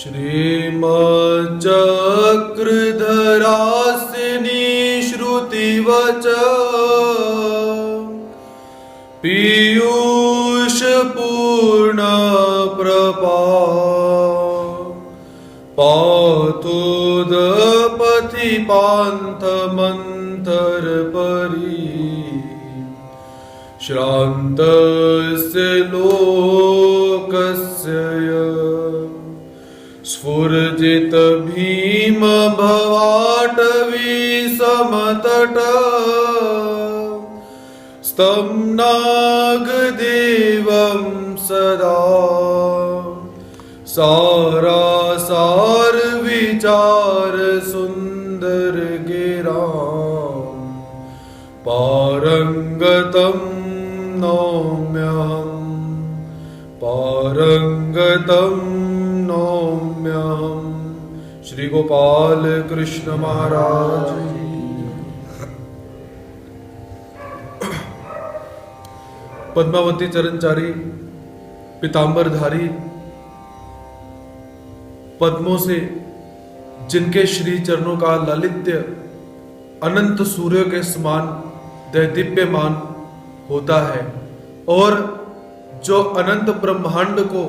श्रीमच्चक्रधरासिनी श्रुतिवच पीयूषपूर्णप्रपा पाथोदपथि पान्थमन्तरपरि श्रान्तस्य लोकस्य स्फुरजित भीम भवाटवी समतट स्तं नागदेवं सदा सारासार विचार सुंदर गिरां पारंगतं नौम्यहं पारंगतं नौम्यहं। श्री गोपाल कृष्ण महाराज। पद्मावती चरणचारी पीतांबरधारी पद्मों से जिनके श्री चरणों का लालित्य अनंत सूर्य के समान दैदीप्यमान होता है और जो अनंत ब्रह्मांड को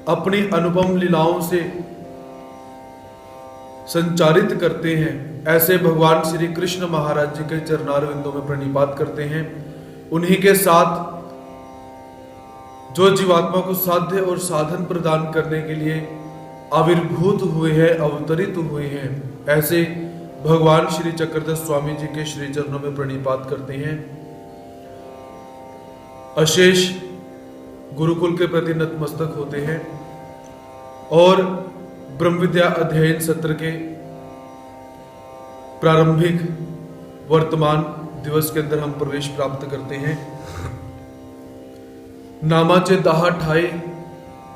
अपनी अनुपम लीलाओं से संचारित करते हैं, ऐसे भगवान श्री कृष्ण महाराज जी के चरणारविंदों में प्रणिपात करते हैं। उन्हीं के साथ जो जीवात्मा को साध्य और साधन प्रदान करने के लिए आविर्भूत हुए हैं, अवतरित हुए हैं, ऐसे भगवान श्री चक्रधर स्वामी जी के श्री चरणों में प्रणिपात करते हैं। अशेष गुरुकुल के प्रति नतमस्तक होते हैं और ब्रह्म विद्या अध्ययन सत्र के प्रारंभिक वर्तमान दिवस के अंदर हम प्रवेश प्राप्त करते हैं। नामाचे 10 ठाई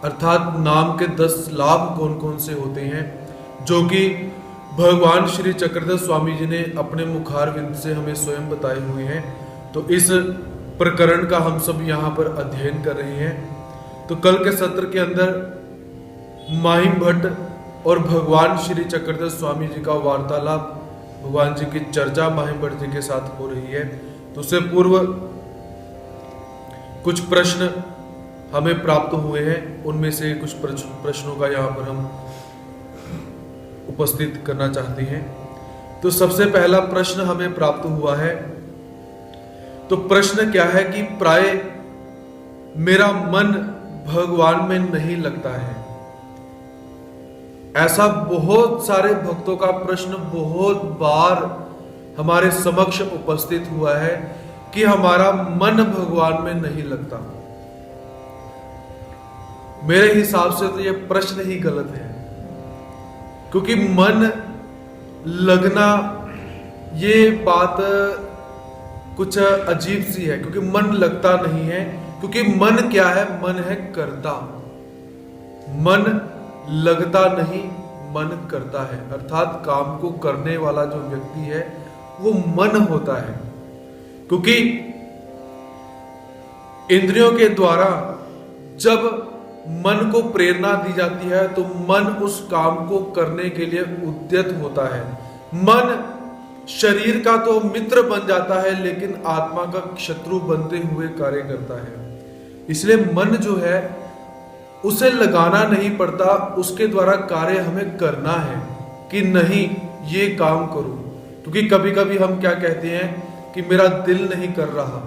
अर्थात नाम के 10 लाभ कौन कौन से होते हैं, जो कि भगवान श्री चक्रधर स्वामी जी ने अपने मुखारविंद से हमें स्वयं बताए हुए हैं। तो इस प्रकरण का हम सब यहाँ पर अध्ययन कर रहे हैं। तो कल के सत्र के अंदर माहिम भट्ट और भगवान श्री चक्रधर स्वामी जी का वार्तालाप, भगवान जी की चर्चा माहिम भट्ट जी के साथ हो रही है। तो उससे पूर्व कुछ प्रश्न हमें प्राप्त हुए हैं, उनमें से कुछ प्रश्नों का यहाँ पर हम उपस्थित करना चाहते हैं। तो सबसे पहला प्रश्न हमें प्राप्त हुआ है। तो प्रश्न क्या है कि प्राय मेरा मन भगवान में नहीं लगता है। ऐसा बहुत सारे भक्तों का प्रश्न बहुत बार हमारे समक्ष उपस्थित हुआ है कि हमारा मन भगवान में नहीं लगता। मेरे हिसाब से तो यह प्रश्न ही गलत है, क्योंकि मन लगना ये बात कुछ अजीब सी है, क्योंकि मन लगता नहीं है। क्योंकि मन क्या है? मन है करता। मन लगता नहीं, मन करता है। अर्थात काम को करने वाला जो व्यक्ति है वो मन होता है। क्योंकि इंद्रियों के द्वारा जब मन को प्रेरणा दी जाती है तो मन उस काम को करने के लिए उद्यत होता है। मन शरीर का तो मित्र बन जाता है, लेकिन आत्मा का शत्रु बनते हुए कार्य करता है। इसलिए मन जो है उसे लगाना नहीं पड़ता, उसके द्वारा कार्य हमें करना है कि नहीं ये काम करूं। क्योंकि कभी कभी हम क्या कहते हैं कि मेरा दिल नहीं कर रहा,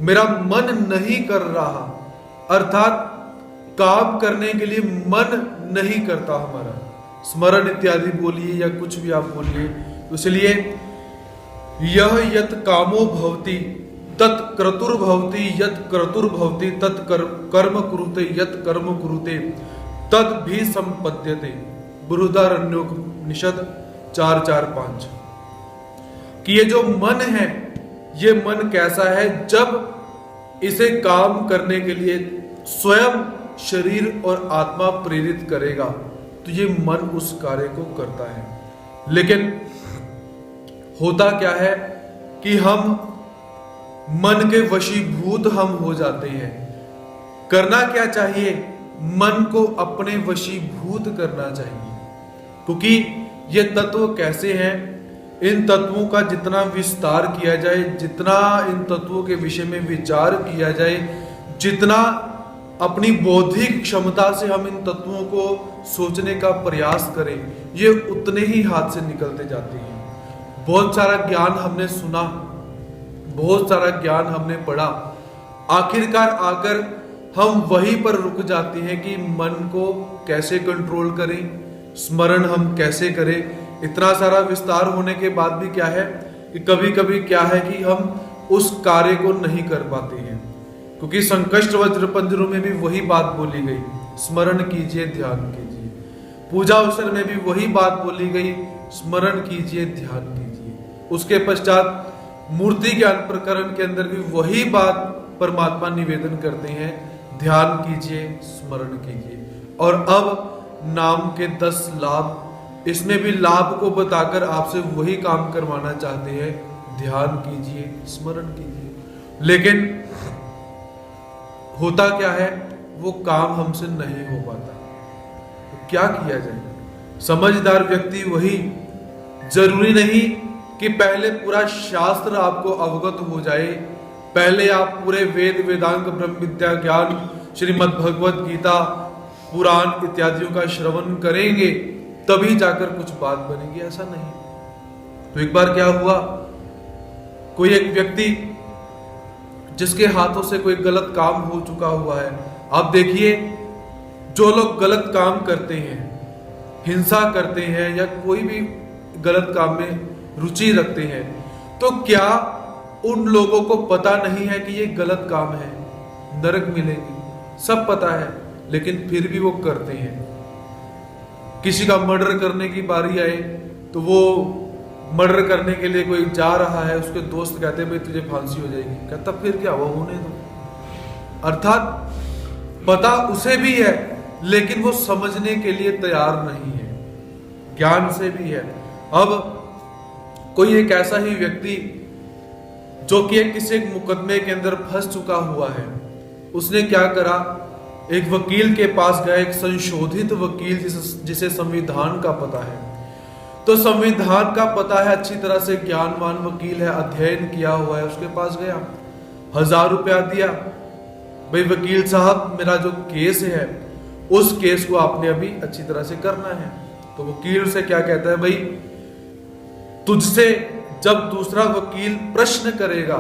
मेरा मन नहीं कर रहा, अर्थात काम करने के लिए मन नहीं करता हमारा। स्मरण इत्यादि बोलिए या कुछ भी आप बोलिए। तो इसलिए यह यत कामो भवति तत्क्रतुर्भवति, यत क्रतुर्भवति तत्कर्म कुरुते, यत कर्म कुरुते तद भी संपद्यते। बृहदारण्यकोपनिषद 4:4-5। कि ये जो मन है, ये मन कैसा है? जब इसे काम करने के लिए स्वयं शरीर और आत्मा प्रेरित करेगा तो ये मन उस कार्य को करता है। लेकिन होता क्या है कि हम मन के वशीभूत हम हो जाते हैं। करना क्या चाहिए? मन को अपने वशीभूत करना चाहिए। क्योंकि ये तत्व कैसे हैं, इन तत्वों का जितना विस्तार किया जाए, जितना इन तत्वों के विषय में विचार किया जाए, जितना अपनी बौद्धिक क्षमता से हम इन तत्वों को सोचने का प्रयास करें, ये उतने ही हाथ से निकलते जाते हैं। बहुत सारा ज्ञान हमने सुना, बहुत सारा ज्ञान हमने पढ़ा, आखिरकार आकर हम वहीं पर रुक जाते हैं कि मन को कैसे कंट्रोल करें, स्मरण हम कैसे करें। इतना सारा विस्तार होने के बाद भी क्या है कि कभी कभी क्या है कि हम उस कार्य को नहीं कर पाते हैं। क्योंकि संकष्ट वज्र पंजरों में भी वही बात बोली गई, स्मरण कीजिए, ध्यान कीजिए। पूजा अवसर में भी वही बात बोली गई, स्मरण कीजिए, ध्यान कीजिए। उसके पश्चात मूर्ति ज्ञान प्रकरण के अंदर भी वही बात परमात्मा निवेदन करते हैं, ध्यान कीजिए, स्मरण कीजिए। और अब नाम के 10 लाभ, इसमें भी लाभ को बताकर आपसे वही काम करवाना चाहते हैं, ध्यान कीजिए, स्मरण कीजिए। लेकिन होता क्या है, वो काम हमसे नहीं हो पाता। तो क्या किया जाए? समझदार व्यक्ति वही, जरूरी नहीं कि पहले पूरा शास्त्र आपको अवगत हो जाए, पहले आप पूरे वेद वेदांग ब्रह्म विद्या ज्ञान श्रीमद् भगवत गीता पुराण इत्यादियों का श्रवण करेंगे तभी जाकर कुछ बात बनेगी, ऐसा नहीं। तो एक बार क्या हुआ, कोई एक व्यक्ति जिसके हाथों से कोई गलत काम हो चुका हुआ है। आप देखिए, जो लोग गलत काम करते हैं, हिंसा करते हैं या कोई भी गलत काम में रुचि रखते हैं, तो क्या उन लोगों को पता नहीं है कि ये गलत काम है, नरक मिलेगी? सब पता है, लेकिन फिर भी वो करते हैं। किसी का मर्डर करने की बारी आए तो वो मर्डर करने के लिए कोई जा रहा है, उसके दोस्त कहते हैं भाई तुझे फांसी हो जाएगी, कहता फिर क्या वो होने दो। अर्थात पता उसे भी है लेकिन वो समझने के लिए तैयार नहीं है, ज्ञान से भी है। अब कोई एक ऐसा ही व्यक्ति जो कि किसी एक मुकदमे के अंदर फंस चुका हुआ है, उसने क्या करा, एक वकील के पास गया, एक संशोधित वकील जिसे संविधान का पता है। तो संविधान का पता है, अच्छी तरह से ज्ञानवान वकील है, अध्ययन किया हुआ है, उसके पास गया, 1000 रुपया दिया, भाई वकील साहब मेरा जो केस है उस केस को आपने अभी अच्छी तरह से करना है। तो वकील से क्या कहता है, भाई तुझसे जब दूसरा वकील प्रश्न करेगा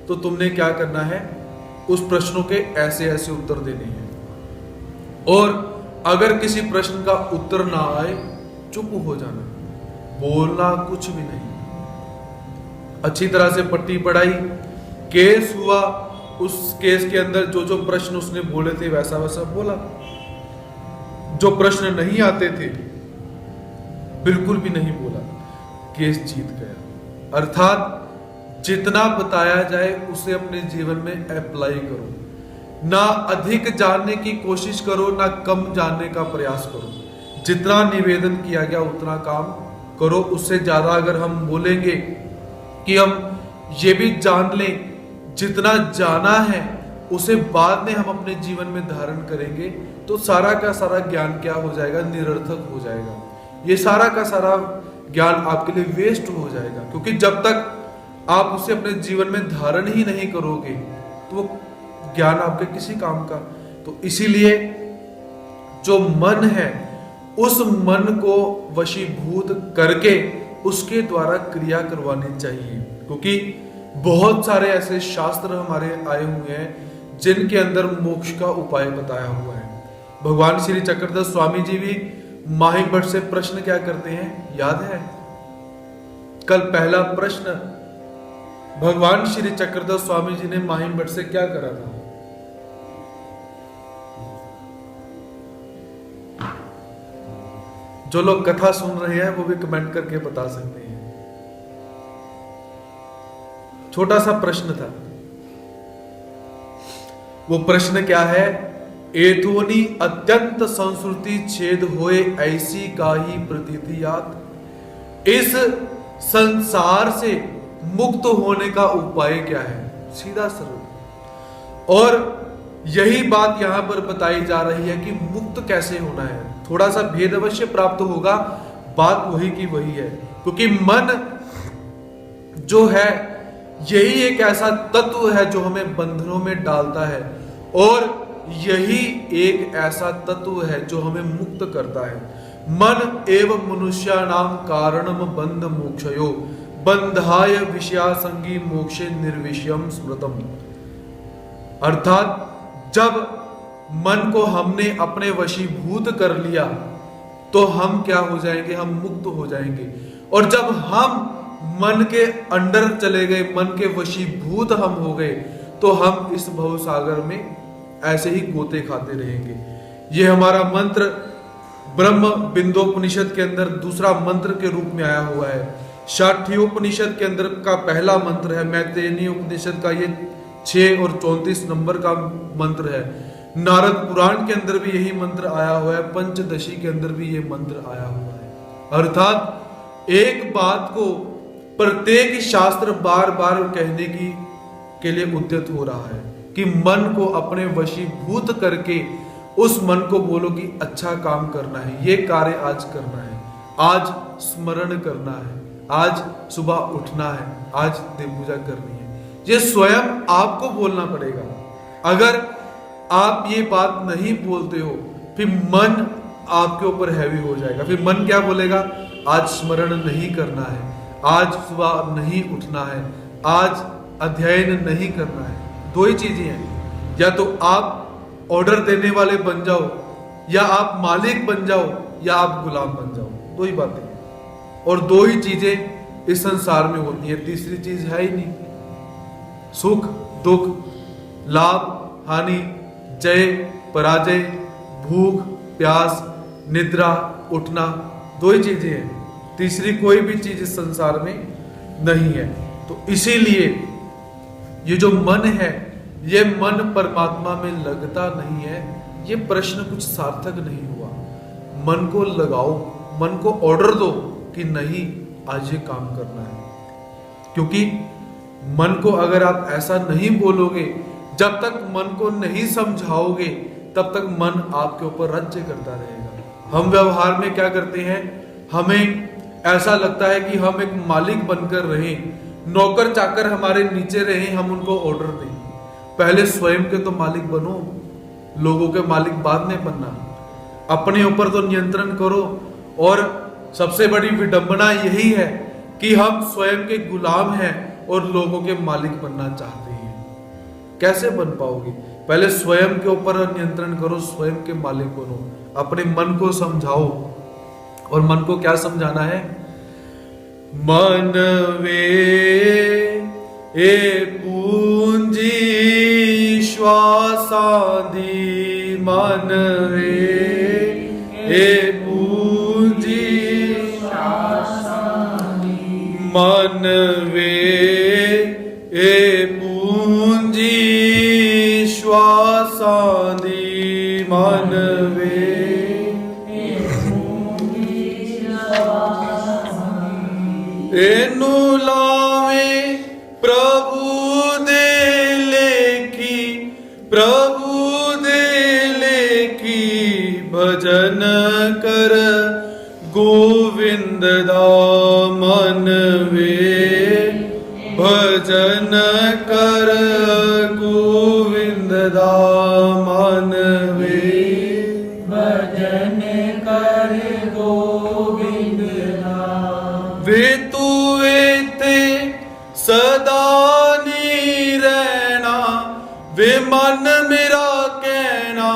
तो तुमने क्या करना है, उस प्रश्नों के ऐसे ऐसे उत्तर देने हैं, और अगर किसी प्रश्न का उत्तर ना आए चुप हो जाना, बोलना कुछ भी नहीं। अच्छी तरह से पट्टी पढ़ाई, केस हुआ, उस केस के अंदर जो जो प्रश्न उसने बोले थे वैसा वैसा बोला, जो प्रश्न नहीं आते थे बिल्कुल भी नहीं बोला, केस जीत गया। अर्थात जितना बताया जाए उसे अपने जीवन में अप्लाई करो, ना अधिक जानने की कोशिश करो, ना कम जानने का प्रयास करो। जितना निवेदन किया गया उतना काम करो। उससे ज्यादा अगर हम बोलेंगे कि हम ये भी जान लें, जितना जाना है उसे बाद में हम अपने जीवन में धारण करेंगे, तो सारा का सारा ज्ञान क्या हो जाएगा, निरर्थक हो जाएगा। ये सारा का सारा ज्ञान आपके लिए वेस्ट हो जाएगा, क्योंकि जब तक आप उसे अपने जीवन में धारण ही नहीं करोगे तो वो ज्ञान आपके किसी काम का। तो इसीलिए जो मन है उस मन को वशीभूत करके उसके द्वारा क्रिया करवानी चाहिए, क्योंकि बहुत सारे ऐसे शास्त्र हमारे आए हुए हैं जिनके अंदर मोक्ष का उपाय बताया हुआ है। भगवान श्री चक्रधर स्वामी जी भी माही भट्ट से प्रश्न क्या करते हैं, याद है? कल पहला प्रश्न भगवान श्री चक्रधर स्वामी जी ने माही भट्ट से क्या करा था? जो लोग कथा सुन रहे हैं वो भी कमेंट करके बता सकते हैं। छोटा सा प्रश्न था। वो प्रश्न क्या है, एथोनी अत्यंत संस्कृति छेद होए ऐसी का ही प्रतीति यात। इस संसार से मुक्त होने का उपाय क्या है? सीधा सरल। और यही बात यहां पर बताई जा रही है कि मुक्त कैसे होना है। थोड़ा सा भेद अवश्य प्राप्त होगा, बात वही की वही है, क्योंकि मन जो है यही एक ऐसा तत्व है जो हमें बंधनों में डालता है, और यही एक ऐसा तत्व है जो हमें मुक्त करता है। मन एवं मनुष्याणाम कारणम बंध मोक्षयो बंधाय विषयासंगी मोक्षे निर्विषयम स्मृतम। अर्थात जब मन को हमने अपने वशीभूत कर लिया तो हम क्या हो जाएंगे, हम मुक्त हो जाएंगे। और जब हम मन के अंडर चले गए, मन के वशीभूत हम हो गए, तो हम इस भव सागर में ऐसे ही गोते खाते रहेंगे। ये हमारा मंत्र ब्रह्म बिंदोपनिषद के अंदर दूसरा मंत्र के रूप में आया हुआ है। शाठ्योपनिषद के अंदर का पहला मंत्र है। मैत्रेयी उपनिषद का ये 6 और 34 नंबर का मंत्र है। नारद पुराण के अंदर भी यही मंत्र आया हुआ है। पंचदशी के अंदर भी ये मंत्र आया हुआ है। अर्थात एक बात को प्रत्येक शास्त्र बार बार कहने के लिए उद्यत हो रहा है कि मन को अपने वशीभूत करके उस मन को बोलो कि अच्छा काम करना है, ये कार्य आज करना है, आज स्मरण करना है, आज सुबह उठना है, आज देव पूजा करनी है। ये स्वयं आपको बोलना पड़ेगा। अगर आप ये बात नहीं बोलते हो फिर मन आपके ऊपर हैवी हो जाएगा। फिर मन क्या बोलेगा, आज स्मरण नहीं करना है, आज सुबह नहीं उठना है, आज अध्ययन नहीं करना है। दो ही चीजें हैं, या तो आप ऑर्डर देने वाले बन जाओ, या आप मालिक बन जाओ, या आप गुलाम बन जाओ। दो ही बातें हैं, और दो ही चीजें इस संसार में होती है, तीसरी चीज है ही नहीं। सुख दुख, लाभ हानि, जय पराजय, भूख प्यास, निद्रा उठना, दो ही चीजें हैं, तीसरी कोई भी चीज इस संसार में नहीं है। तो इसीलिए ये जो मन है, ये मन परमात्मा में लगता नहीं है। ये प्रश्न कुछ सार्थक नहीं हुआ। मन को लगाओ, मन को ऑर्डर दो कि नहीं आज ये काम करना है। क्योंकि मन को अगर आप ऐसा नहीं बोलोगे, जब तक मन को नहीं समझाओगे, तब तक मन आपके ऊपर राज्य करता रहेगा। हम व्यवहार में क्या करते हैं, हमें ऐसा लगता है कि हम एक मालिक बनकर रहें, नौकर चाकर हमारे नीचे रहें, हम उनको ऑर्डर दें। पहले स्वयं के तो मालिक बनो, लोगों के मालिक बाद में बनना। अपने ऊपर तो नियंत्रण करो। और सबसे बड़ी विडंबना यही है कि हम स्वयं के गुलाम हैं और लोगों के मालिक बनना चाहते हैं। कैसे बन पाओगे? पहले स्वयं के ऊपर नियंत्रण करो, स्वयं के मालिक बनो, अपने मन को समझाओ। और मन को क्या समझाना है? मन वे ए पूंजी श्वासादि, मन वे ए पूंजी मन वे ए पूंजी श्वासादि, मन वे एनु लावे प्रभु दे लेखी, प्रभु दे लेखी, भजन कर गोविंद दा, मन वे भजन कर गोविंद दा, मन वे भजन कर गोविंद दा। वे तू वेते सदा नी रहना, वे मन मेरा कहना,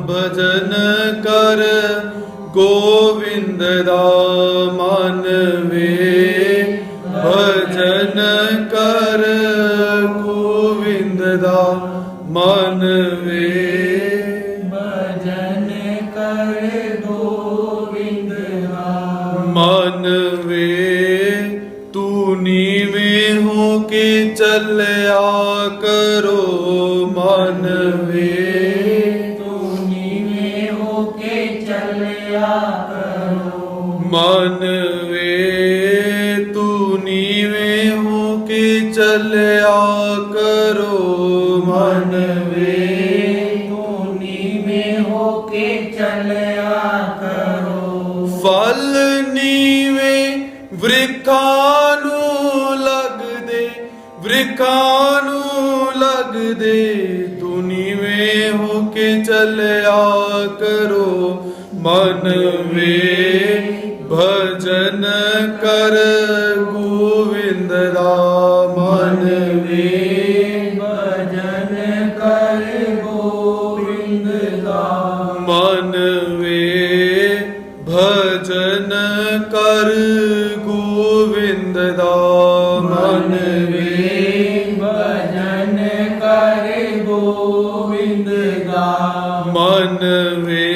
भजन कर गोविंद दा, मन वे भजन कर गोविंद दा, मन वे भजन कर गोविंद दा, मन वे तू नीवें हो के चलया करो, मन वे तू नीवें हो के चलया करो, मन वे तू नीवें हो के चलया करो, मन वे फल नीवे वृखानु लग दे, वृखानु लग दे, तू नीवे होके चलया करो, मन वे भजन कर गोविंद दा, मन वे भजन कर गोविंद दा, मन वे भजन कर गोविंद दा, मन वे भजन कर गोविंद दा, मन वे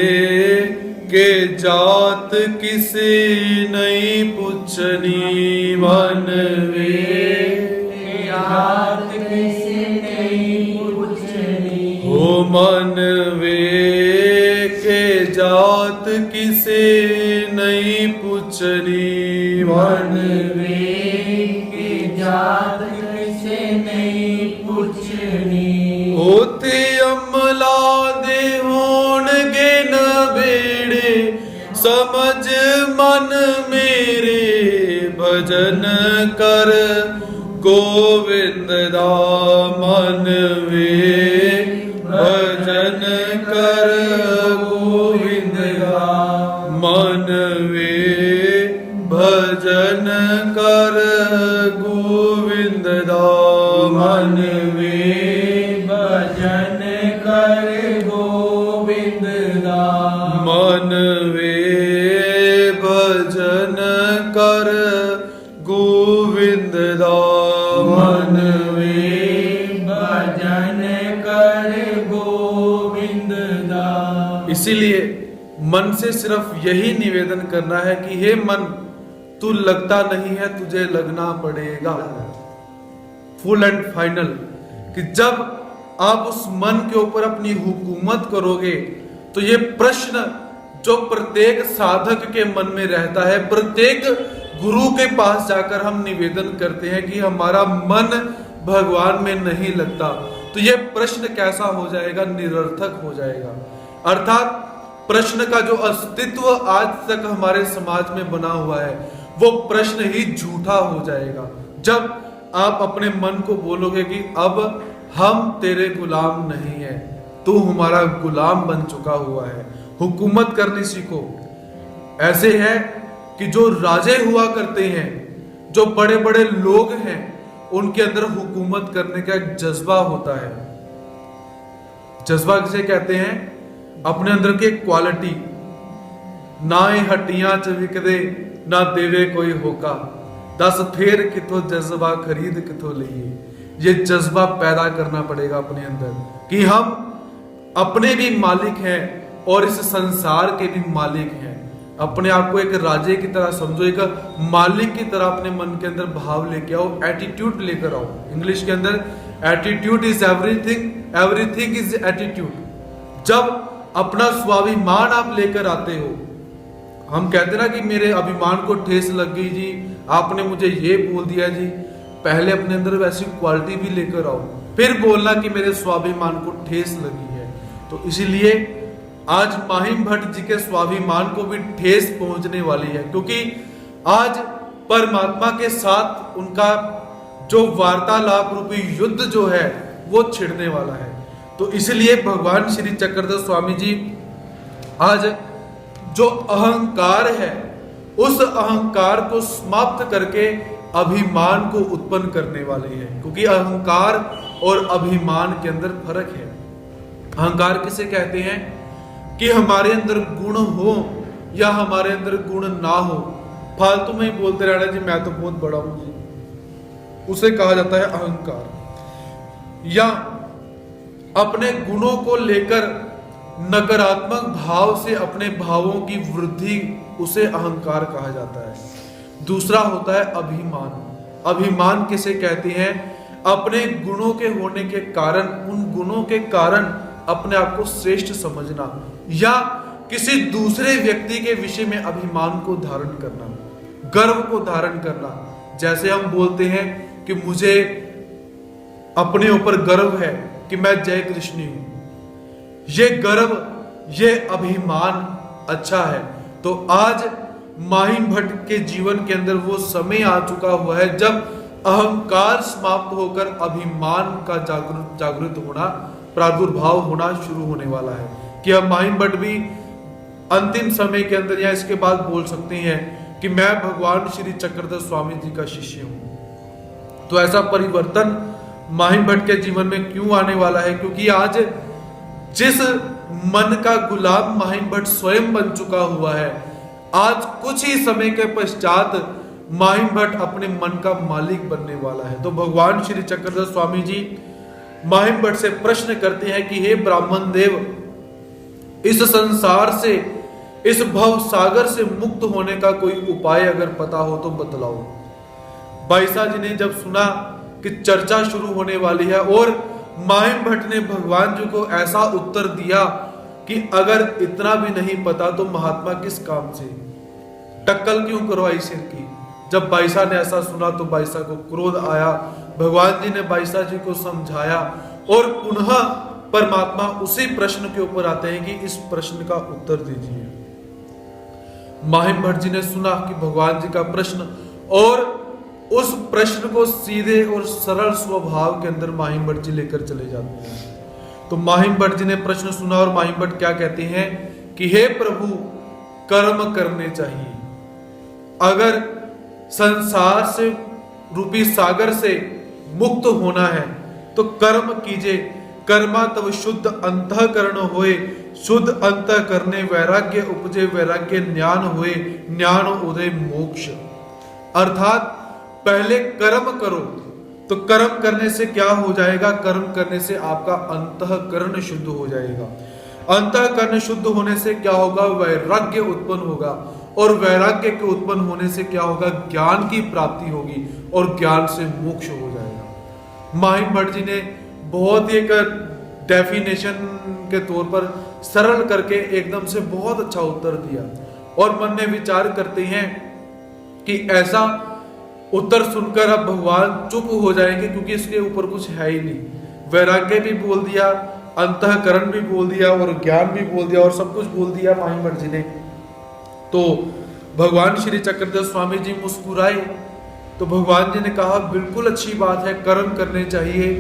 के जात किसी नहीं पूछनी, मन वे जात किसी नहीं पूछनी, हो मन वे के जात किसी नहीं पूछनी, मन वे के जात किसी नहीं पूछनी, होते अमला दे होणगे न बेड़े, समझ मन मेरे भजन कर गोविंद दा, मन वे भजन कर गोविंद दा, मन वे भजन कर गोविंद दा, मन वे भजन कर गोविंद दा, मन वे भजन कर गोविंद दा, मन वे भजन कर गोविंद दा। इसीलिए मन से सिर्फ यही निवेदन करना है कि हे मन, तू लगता नहीं है, तुझे लगना पड़ेगा। फुल एंड फाइनल कि जब आप उस मन के ऊपर अपनी हुकूमत करोगे तो ये प्रश्न जो प्रत्येक साधक के मन में रहता है, प्रत्येक गुरु के पास जाकर हम निवेदन करते हैं कि हमारा मन भगवान में नहीं लगता, तो ये प्रश्न कैसा हो जाएगा? निरर्थक हो जाएगा। अर्थात प्रश्न का जो अस्तित्व आज तक हमारे समाज में बना हुआ है वो प्रश्न ही झूठा हो जाएगा। जब आप अपने मन को बोलोगे कि अब हम तेरे गुलाम नहीं है, तू हमारा गुलाम बन चुका हुआ है, हुकूमत करनी सीखो। ऐसे है कि जो राजे हुआ करते हैं, जो बड़े बड़े लोग हैं, उनके अंदर हुकूमत करने का एक जज्बा होता है। जज्बा किसे कहते हैं? अपने अंदर की क्वालिटी। ना ही हट्टियां च विकदे ना देवे कोई होका, दस फेर किथों जज्बा खरीद किथों लिए। ये जज्बा पैदा करना पड़ेगा अपने अंदर कि हम अपने भी मालिक हैं और इस संसार के भी मालिक हैं। अपने आप को एक राजे की तरह समझो, एक मालिक की तरह अपने मन के अंदर भाव लेके आओ, एटीट्यूड लेकर आओ। इंग्लिश के अंदर attitude is everything, everything is attitude. जब अपना स्वाभिमान आप लेकर आते हो, हम कहते ना कि मेरे अभिमान को ठेस लग गई जी, आपने मुझे ये बोल दिया जी। पहले अपने अंदर वैसी क्वालिटी भी लेकर आओ, फिर बोलना कि मेरे स्वाभिमान को ठेस लगी है। तो इसीलिए आज माहिम भट्ट जी के स्वाभिमान को भी ठेस पहुंचने वाली है, क्योंकि आज परमात्मा के साथ उनका जो वार्तालाप रूपी युद्ध जो है वो छिड़ने वाला है। तो इसलिए भगवान श्री चक्रधर स्वामी जी आज जो अहंकार है, उस अहंकार को समाप्त करके अभिमान को उत्पन्न करने वाले हैं। क्योंकि अहंकार और अभिमान के अंदर फर्क है। अहंकार किसे कहते हैं? कि हमारे अंदर गुण हो या हमारे अंदर गुण ना हो, फालतू में ही बोलते रहना जी मैं तो बहुत बड़ा हूं जी, उसे कहा जाता है अहंकार। या अपने गुणों को लेकर नकारात्मक भाव से अपने भावों की वृद्धि, उसे अहंकार कहा जाता है। दूसरा होता है अभिमान। अभिमान किसे कहते हैं? अपने गुणों के होने के कारण, उन गुणों के कारण अपने आप को श्रेष्ठ समझना या किसी दूसरे व्यक्ति के विषय में अभिमान को धारण करना, गर्व को धारण करना। जैसे हम बोलते हैं कि मुझे अपने ऊपर गर्व है कि मैं जय कृष्णी हूं। ये गर्व, ये अभिमान अच्छा है। तो आज माहिम भट्ट के जीवन के अंदर वो समय आ चुका हुआ है जब अहंकार समाप्त होकर अभिमान का जागृत होना, प्रादुर्भाव होना शुरू होने वाला है। कि अब माहिम भट्ट भी अंतिम समय के अंदर या इसके बाद बोल सकते हैं कि मैं भगवान श्री चक्रधर स्वामी जी का शिष्य हूं। तो ऐसा परिवर्तन माहिम भट्ट के जीवन में क्यों आने वाला है? क्योंकि आज जिस मन का गुलाम माहिम भट्ट स्वयं बन चुका हुआ है, आज कुछ ही समय के पश्चात माहिम भट्ट अपने मन का मालिक बनने वाला है। तो भगवान श्री चक्रधर स्वामी जी माहिम भट्ट से प्रश्न करते हैं कि हे ब्राह्मण देव, इस संसार से, इस भव सागर से मुक्त होने का कोई उपाय अगर पता हो तो बतलाओ। बाईसा जी ने जब सुना कि चर्चा शुरू होने वाली है और माहिम भट्ट ने भगवान जी को ऐसा उत्तर दिया कि अगर इतना भी नहीं पता तो महात्मा किस काम से, टक्कल क्यों करवाई सिर की। जब बाईसा ने ऐसा सुना तो बाईसा को क्रोध आया। भगवान जी ने बाईसा जी को समझाया और पुनः परमात्मा उसी प्रश्न के ऊपर आते हैं कि इस प्रश्न का उत्तर दीजिए। माहिम भट्ट जी ने सुना कि भगवान जी का प्रश्न, और उस प्रश्न को सीधे और सरल स्वभाव के अंदर माहिम भट्ट जी लेकर चले जाते हैं। तो माहिम भट्ट जी ने प्रश्न सुना और माहिम भट्ट क्या कहते हैं कि हे प्रभु, कर्म करने चाहिए। अगर संसार से रूपी सागर से मुक्त होना है तो कर्म कीजिए। कर्मा तब शुद्ध अंतःकरण होए, शुद्ध अंतःकरणे वैराग्य उपजे, वैराग्य ज्ञान होए, ज्ञान उदय मोक्ष। अर्थात पहले कर्म करो। तो कर्म करने से क्या हो जाएगा? कर्म करने से आपका अंतःकरण शुद्ध हो जाएगा। अंतःकरण शुद्ध होने से क्या होगा? वैराग्य उत्पन्न होगा, और वैराग्य के उत्पन्न होने से क्या होगा? ज्ञान की प्राप्ति होगी, और ज्ञान से मोक्ष हो जाएगा। माहिम भट्ट जी ने बहुत ही एक डेफिनेशन के तौर पर सरल करके एकदम से बहुत अच्छा उत्तर दिया, और मन में विचार करते हैं कि ऐसा उत्तर सुनकर अब भगवान चुप हो जाएंगे, क्योंकि इसके ऊपर कुछ है ही नहीं। वैराग्य भी बोल दिया, अंतःकरण भी बोल दिया, और ज्ञान भी बोल दिया, और सब कुछ बोल दिया माहिम भट्ट जी ने। तो भगवान श्री चक्रधर स्वामी जी मुस्कुराए। तो भगवान जी ने कहा बिल्कुल अच्छी बात है, कर्म करने चाहिए।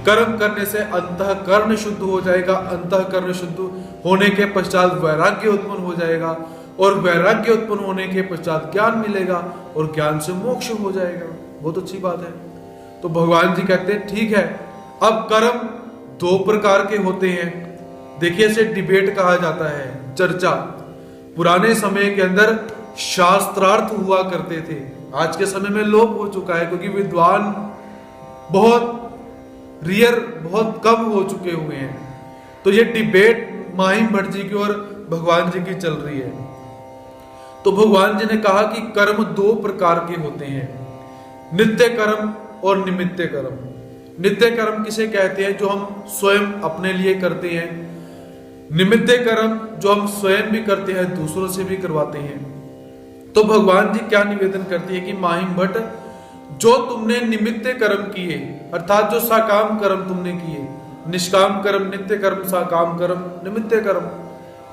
कर्म करने से अंतःकरण शुद्ध हो जाएगा, अंतःकरण शुद्ध होने के पश्चात वैराग्य उत्पन्न हो जाएगा, और वैराग्य उत्पन्न होने के पश्चात ज्ञान मिलेगा, और ज्ञान से मोक्ष हो जाएगा। बहुत अच्छी बात है। तो भगवान जी कहते हैं ठीक है। अब कर्म दो प्रकार के होते हैं। देखिए, इसे डिबेट कहा जाता है, चर्चा। पुराने समय के अंदर शास्त्रार्थ हुआ करते थे, आज के समय में लोप हो चुका है, क्योंकि विद्वान बहुत रियर, बहुत कम हो चुके हुए हैं। तो ये डिबेट माहिम भट्ट जी की और भगवान जी की चल रही है। तो भगवान जी ने कहा कि कर्म दो प्रकार के होते हैं, नित्य कर्म और निमित्त कर्म। नित्य कर्म किसे कहते हैं? जो हम स्वयं अपने लिए करते हैं। निमित्त कर्म जो हम स्वयं भी करते हैं, दूसरों से भी करवाते हैं। तो भगवान जी क्या निवेदन करती है कि माहिम भट्ट, जो तुमने निमित्त कर्म किए, अर्थात जो साकाम कर्म तुमने किए, निष्काम कर्म नित्य कर्म, साकाम कर्म निमित्त कर्म,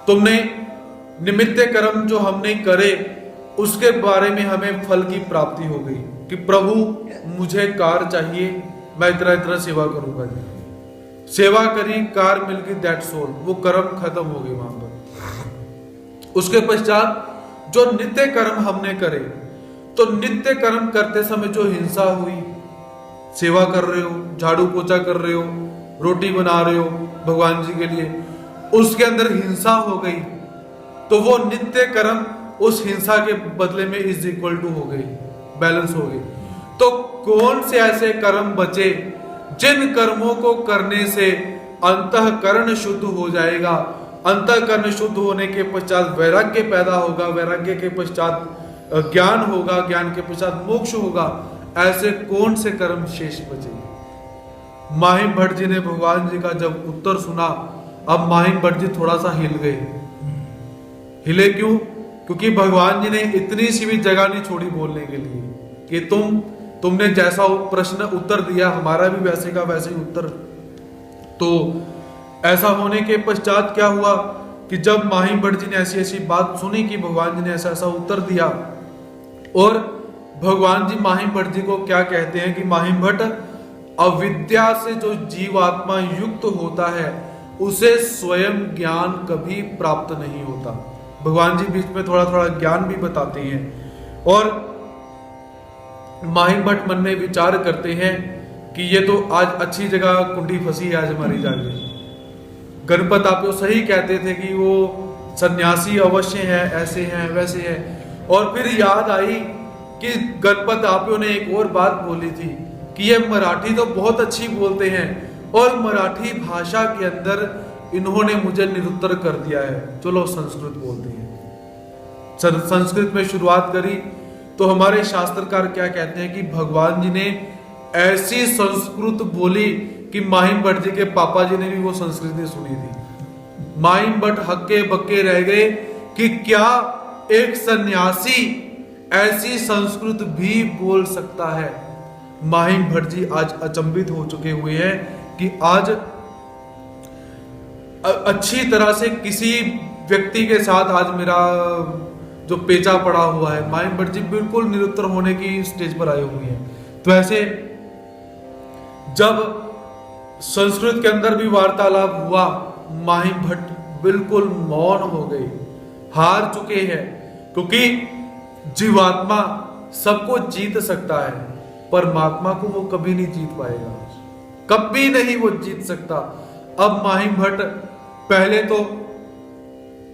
तुमने निमित्त कर्म जो हमने करे उसके बारे में हमें फल की प्राप्ति हो गई कि प्रभु मुझे कार चाहिए, मैं इतना इतना सेवा करूंगा जी। सेवा करी, कार मिल गई, दैट्स ऑल। वो कर्म खत्म हो गई वहां पर। उसके पश्चात जो नित्य कर्म हमने करे, तो नित्य कर्म करते समय जो हिंसा हुई, सेवा कर रहे हो, झाड़ू पोछा कर रहे हो, रोटी बना रहे हो भगवान जी के लिए, उसके अंदर हिंसा हो गई, तो वो नित्य कर्म उस हिंसा के बदले में इज इक्वल टू हो गई, बैलेंस हो गई। तो कौन से ऐसे कर्म बचे जिन कर्मों को करने से अंतःकरण शुद्ध हो जाएगा, अंतःकरण शुद्ध होने के पश्चात वैराग्य पैदा होगा, वैराग्य के पश्चात ज्ञान होगा, ज्ञान के पश्चात मोक्ष होगा। ऐसे कौन से कर्म शेष बचे? माहिम भट्ट जी ने भगवान जी का जब उत्तर सुना, अब माहिम भट्ट जी थोड़ा सा हिल गए। हिले क्यों? क्योंकि भगवान जी ने इतनी सी भी जगह नहीं छोड़ी बोलने के लिए कि तुमने जैसा प्रश्न उत्तर दिया, हमारा भी वैसे का वैसे ही उत्तर। तो ऐसा होने के पश्चात क्या हुआ? कि जब माही भट्ट जी ने ऐसी ऐसी बात सुनी कि भगवान जी ने ऐसा ऐसा उत्तर दिया, और भगवान जी माही भट्ट जी को क्या कहते हैं कि माही भट्ट, अविद्या से जो जीवात्मा युक्त होता है उसे स्वयं ज्ञान कभी प्राप्त नहीं होता। भगवान जी बीच में थोड़ा थोड़ा ज्ञान भी बताते हैं, और माही भट्ट मन में विचार करते हैं कि ये तो आज अच्छी जगह कुंडी फंसी है आज हमारी जाके। गणपत आप तो सही कहते थे कि वो सन्यासी अवश्य है, ऐसे हैं वैसे हैं, और फिर याद आई कि गणपत आप ने एक और बात बोली थी कि ये मराठी तो बहुत अच्छी बोलते हैं, और मराठी भाषा के अंदर इन्होंने मुझे निरुत्तर कर दिया है, चलो संस्कृत बोलते हैं। संस्कृत में शुरुआत करी तो हमारे शास्त्रकार क्या कहते हैं कि भगवान जी ने ऐसी संस्कृत बोली कि माही भट्ट जी के पापा जी ने भी वो संस्कृत नहीं सुनी थी। माही भट्ट हक्के बक्के रह गए कि क्या एक सन्यासी ऐसी संस्कृत भी बोल सकता है। माही भट्ट जी आज अचंभित हो चुके हुए हैं कि आज अच्छी तरह से किसी व्यक्ति के साथ आज मेरा जो पेचा पड़ा हुआ है। माही भट्ट जी बिल्कुल निरुत्तर होने की स्टेज पर आए हुए हैं। तो ऐसे जब संस्कृत के अंदर भी वार्तालाप हुआ, माही भट्ट बिल्कुल मौन हो गए, हार चुके हैं, क्योंकि जीवात्मा सबको जीत सकता है, परमात्मा को वो कभी नहीं जीत पाएगा, कभी नहीं वो जीत सकता। अब माही भट्ट पहले तो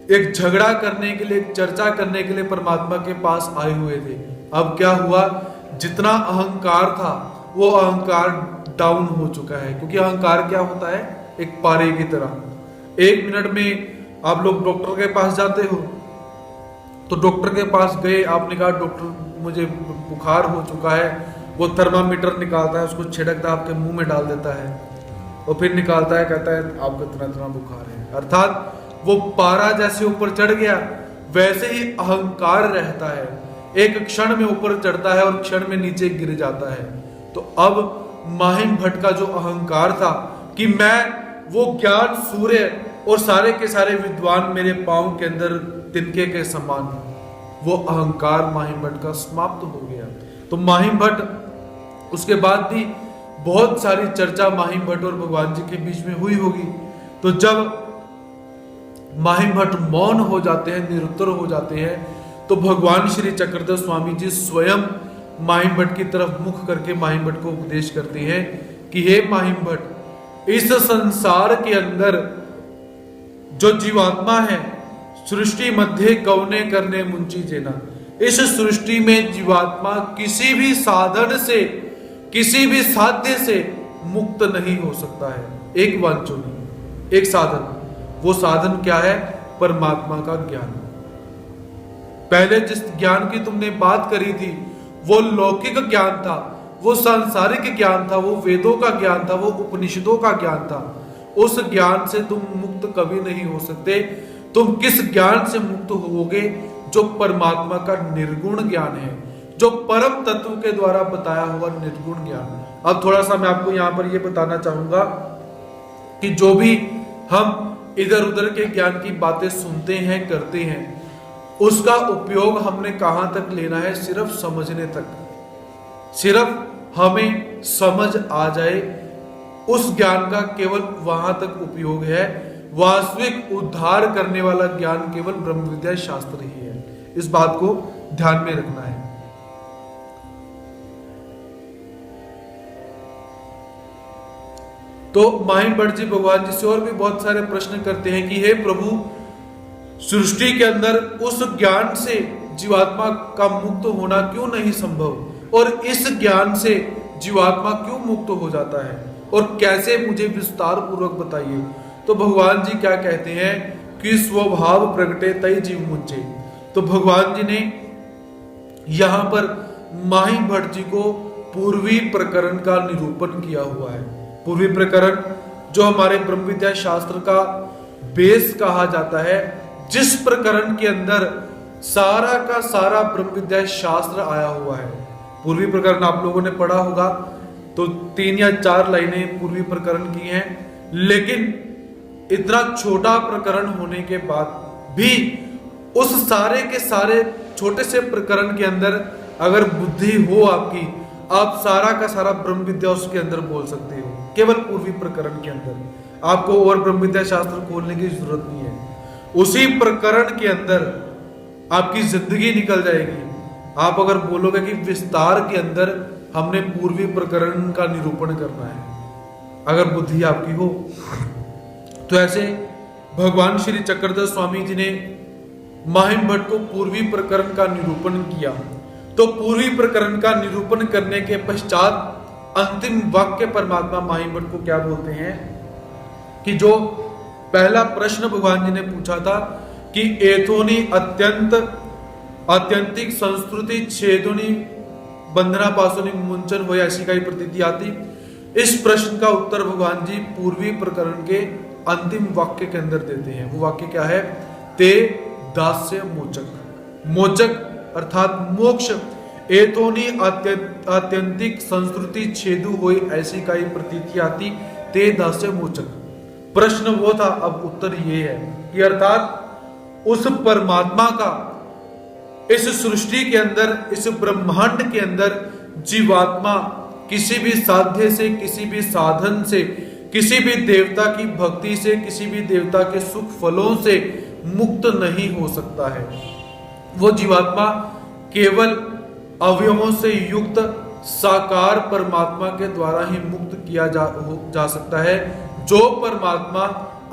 एक झगड़ा करने के लिए, चर्चा करने के लिए परमात्मा के पास आए हुए थे। अब क्या हुआ, जितना अहंकार था वो अहंकार डाउन हो चुका है, क्योंकि अहंकार क्या होता है, एक पारे की तरह। 1 मिनट में आप लोग डॉक्टर के पास जाते हो, तो डॉक्टर के पास गए, आपने कहा डॉक्टर मुझे बुखार हो चुका है, वो थर्मामीटर निकालता है, उसको छिड़कता है, आपके मुंह में डाल देता है, और फिर निकालता है, कहता है आपको इतना इतना बुखार है। अर्थात वो पारा जैसे ऊपर चढ़ गया, वैसे ही अहंकार रहता है, एक क्षण में ऊपर चढ़ता है और क्षण में नीचे गिर जाता है। तो अब माही भट्ट का जो अहंकार था कि मैं वो ज्ञान सूर्य और सारे के सारे विद्वान मेरे पांव के अंदर तिनके के समान, वो अहंकार माही भट्ट का समाप्त हो गया। तो माही भट्ट उसके बाद भी बहुत सारी चर्चा माही भट्ट और भगवान जी के बीच में हुई होगी। तो जब माही भट्ट मौन हो जाते हैं, निरुत्तर हो जाते हैं, तो भगवान श्री चक्रधर स्वामी जी स्वयं माही भट्ट की तरफ मुख करके माही भट्ट को उपदेश करते हैं कि हे माही भट्ट, इस संसार के अंदर जो जीवात्मा है, सृष्टि मध्य कवने करने मुंची जेना, इस सृष्टि में जीवात्मा किसी भी साधन से, किसी भी साध्य से मुक्त नहीं हो सकता है। एक वांछो नहीं, एक साधन, वो साधन क्या है, परमात्मा का ज्ञान। पहले जिस ज्ञान की तुमने बात करी थी वो लौकिक ज्ञान था, वो सांसारिक ज्ञान था, वो वेदों का ज्ञान था, वो उपनिषदों का ज्ञान था। उस ज्ञान से तुम मुक्त कभी नहीं हो सकते। तुम किस ज्ञान से मुक्त होगे, जो परमात्मा का निर्गुण ज्ञान है, जो परम तत्व के द्वारा बताया हुआ निर्गुण ज्ञान। अब थोड़ा सा मैं आपको यहां पर यह बताना चाहूंगा कि जो भी हम इधर उधर के ज्ञान की बातें सुनते हैं, करते हैं, उसका उपयोग हमने कहां तक लेना है, सिर्फ समझने तक। सिर्फ हमें समझ आ जाए, उस ज्ञान का केवल वहां तक उपयोग है। वास्तविक उद्धार करने वाला ज्ञान केवल ब्रह्म विद्या शास्त्र ही है। इस बात को ध्यान में रखना है। तो माही भट्ट जी भगवान जी से और भी बहुत सारे प्रश्न करते हैं कि हे प्रभु, सृष्टि के अंदर उस ज्ञान से जीवात्मा का मुक्त होना क्यों नहीं संभव, और इस ज्ञान से जीवात्मा क्यों मुक्त हो जाता है, और कैसे, मुझे विस्तार पूर्वक बताइए। तो भगवान जी क्या कहते हैं कि स्वभाव प्रगटे तय जीव मुंचे। तो भगवान जी ने यहां पर माही भट्ट जी को पूर्वी प्रकरण का निरूपण किया हुआ है। पूर्वी प्रकरण जो हमारे ब्रह्म विद्या शास्त्र का बेस कहा जाता है, जिस प्रकरण के अंदर सारा का सारा ब्रह्म विद्या शास्त्र आया हुआ है। पूर्वी प्रकरण आप लोगों ने पढ़ा होगा, तो 3 या 4 लाइनें पूर्वी प्रकरण की हैं, लेकिन इतना छोटा प्रकरण होने के बाद भी उस सारे के सारे छोटे से प्रकरण के अंदर अगर बुद्धि हो आपकी, आप सारा का सारा ब्रह्म विद्या उसके अंदर बोल सकते हो। केवल पूर्वी प्रकरण के अंदर आपको और ब्रह्म विद्या शास्त्र खोलने की जरूरत नहीं है। उसी प्रकरण के अंदर आपकी जिंदगी निकल जाएगी। आप अगर बोलोगे कि विस्तार के अंदर हमने पूर्वी प्रकरण का निरूपण करना है, अगर बुद्धि आपकी हो तो ऐसे भगवान श्री चक्रधर स्वामी जी ने माहिम भट्ट को पूर्वी प्रकरण का निरूपण किया। तो पूर्वी प्रकरण का निरूपण करने के पश्चात अंतिम वाक्य परमात्मा माहिम भट्ट को क्या बोलते हैं कि जो पहला प्रश्न भगवान जी ने पूछा था कि एथोनी अत्यंतिक संस्कृति छेदोनी बंधना पासोनी मुंचन हो ऐसी का प्रतीति आती। इस प्रश्न का उत्तर भगवान जी पूर्वी प्रकरण के अंतिम वाक्य के अंदर देते हैं। वो वाक्य क्या है? ते दास्य मोचक। मोचक अर्थात मोक्ष एतोनी आत्यंतिक संस्कृति छेदु होई ऐसी का प्रतीति आती ते दास्य मोचक। प्रश्न वो था, अब उत्तर ये है कि अर्थात उस परमात्मा का इस सृष्टि के अंदर, इस ब्रह्मांड के अंदर जीवात्मा किसी भी साध्य से, किसी भी साधन से, किसी भी देवता की भक्ति से, किसी भी देवता के सुख फलों से मुक्त नहीं हो सकता है। वो जीवात्मा केवल अवयवों से युक्त साकार परमात्मा के द्वारा ही मुक्त किया जा सकता है। जो परमात्मा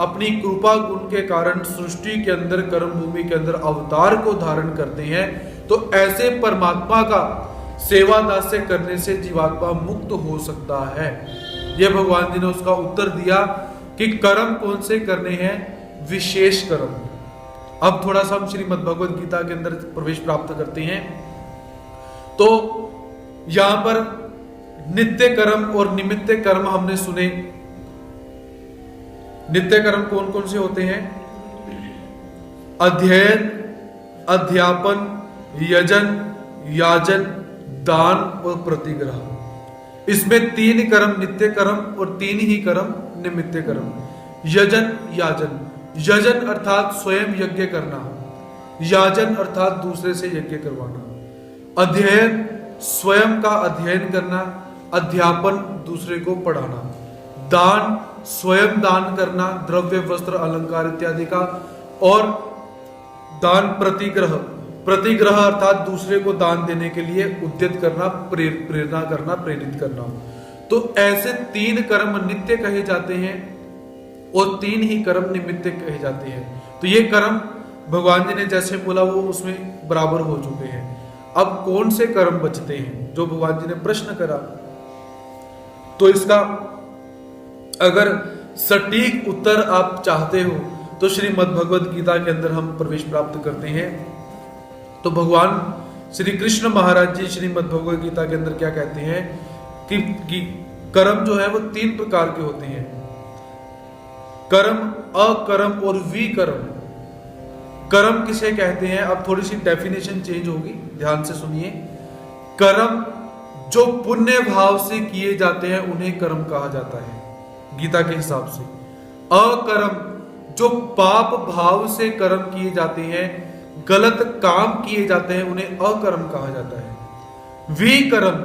अपनी कृपा गुण के कारण सृष्टि के अंदर, कर्म भूमि के अंदर अवतार को धारण करते हैं, तो ऐसे परमात्मा का सेवा दास्य करने से जीवात्मा मुक्त हो सकता है। यह भगवान जी ने उसका उत्तर दिया कि कर्म कौन से करने हैं? विशेष कर्म। अब थोड़ा सा हम श्रीमद् भगवद गीता के अंदर प्रवेश प्राप्त करते हैं। तो यहां पर नित्य कर्म और निमित्त कर्म हमने सुने। नित्य कर्म कौन कौन से होते हैं? अध्ययन, अध्यापन, यजन, याजन, दान और प्रतिग्रह। इसमें 3 कर्म नित्य कर्म और 3 ही कर्म निमित्त कर्म। यजन, याजन। यजन अर्थात स्वयं यज्ञ करना, याजन अर्थात दूसरे से यज्ञ करवाना, अध्ययन स्वयं का अध्ययन करना, अध्यापन दूसरे को पढ़ाना, दान स्वयं दान करना, द्रव्य वस्त्र अलंकार इत्यादि का, और दान प्रतिग्रह। प्रतिग्रह अर्थात दूसरे को दान देने के लिए उद्यत करना, प्रेरणा करना, प्रेरित करना। तो ऐसे 3 कर्म नित्य कहे जाते हैं और 3 ही कर्म निमित्त कहे जाते हैं। तो ये कर्म भगवान जी ने जैसे बोला वो उसमें बराबर हो चुके हैं। अब कौन से कर्म बचते हैं जो भगवान जी ने प्रश्न करा? तो इसका अगर सटीक उत्तर आप चाहते हो तो श्रीमद् भगवद गीता के अंदर हम प्रवेश प्राप्त करते हैं। तो भगवान श्री कृष्ण महाराज जी श्रीमद् भगवद गीता के अंदर क्या कहते हैं कि कर्म जो है वो 3 प्रकार के होते हैं। कर्म, अकर्म और विकर्म। कर्म किसे कहते हैं? अब थोड़ी सी डेफिनेशन चेंज होगी, ध्यान से सुनिए। कर्म जो पुण्य भाव से किए जाते हैं उन्हें कर्म कहा जाता है गीता के हिसाब से। अकर्म जो पाप भाव से कर्म किए जाते हैं, गलत काम किए जाते हैं, उन्हें अकर्म कहा जाता है। विकर्म,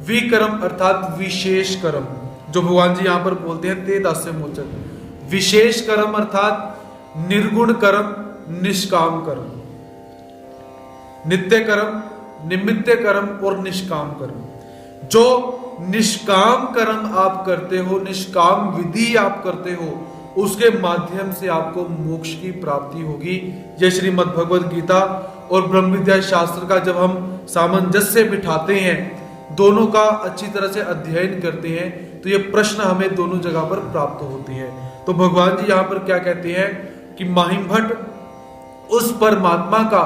विकर्म अर्थात विशेष कर्म, जो भगवान जी यहां पर बोलते हैं ते दास्य मोचक। विशेष कर्म अर्थात निर्गुण कर्म, निष्काम कर्म। नित्य कर्म, निमित्त कर्म और निष्काम कर्म। जो निष्काम कर्म आप करते हो, निष्काम विधि आप करते हो, उसके माध्यम से आपको मोक्ष की प्राप्ति होगी। यह श्रीमद् भगवद गीता और ब्रह्म विद्या शास्त्र का जब हम सामंजस्य बिठाते हैं, दोनों का अच्छी तरह से अध्ययन करते हैं, तो ये प्रश्न हमें दोनों जगह पर प्राप्त होते हैं। तो भगवान जी यहाँ पर क्या कहते हैं कि माहिम भट्ट उस परमात्मा का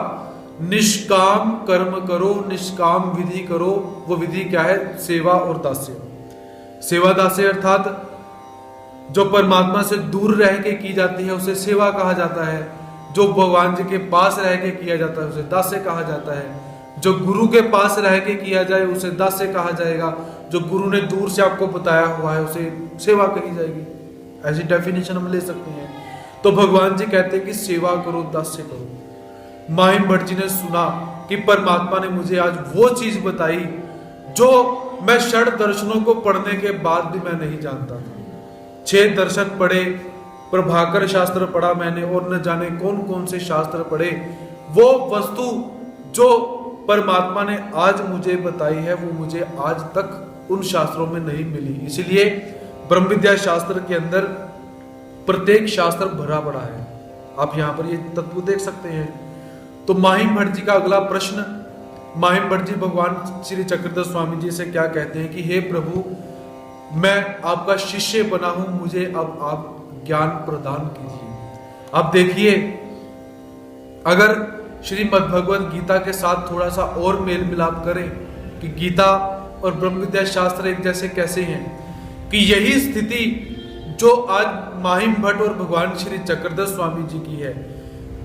निष्काम कर्म करो, निष्काम विधि करो। वो विधि क्या है? सेवा और दास्य। सेवा दास्य अर्थात जो परमात्मा से दूर रह के की जाती है उसे सेवा कहा जाता है। जो भगवान जी के पास रह के किया जाता है उसे दास्य कहा जाता है। जो गुरु के पास रह के किया जाए उसे दास्य कहा जाएगा। जो गुरु ने दूर से आपको बताया हुआ है उसे सेवा कही जाएगी। ऐसी डेफिनेशन हम ले सकते हैं। तो भगवान जी कहते हैं कि सेवा करो, दास्य करो। माहिम भट्ट जी ने सुना कि परमात्मा ने मुझे आज वो चीज बताई जो मैं षड दर्शनों को पढ़ने के बाद भी मैं नहीं जानता था। 6 दर्शन पढ़े, प्रभाकर शास्त्र पढ़ा मैंने, और न जाने कौन कौन से शास्त्र पढ़े। वो वस्तु जो परमात्मा ने आज मुझे बताई है वो मुझे आज तक उन शास्त्रों में नहीं मिली। इसलिए ब्रह्म विद्या शास्त्र के अंदर प्रत्येक शास्त्र भरा पड़ा है। आप यहाँ पर ये तत्व देख सकते हैं। तो माहिम भट्ट जी का अगला प्रश्न, माहिम भट्ट जी भगवान श्री चक्रधर स्वामी जी से क्या कहते हैं कि हे प्रभु, मैं आपका शिष्य बना हूं, मुझे अब आप ज्ञान प्रदान कीजिए। अब देखिए, अगर श्रीमद् भगवद गीता के साथ थोड़ा सा और मेल मिलाप करें कि गीता और ब्रह्म विद्या शास्त्र एक जैसे कैसे हैं, कि यही स्थिति जो आज माहिम भट्ट और भगवान श्री चक्रधर स्वामी जी की है,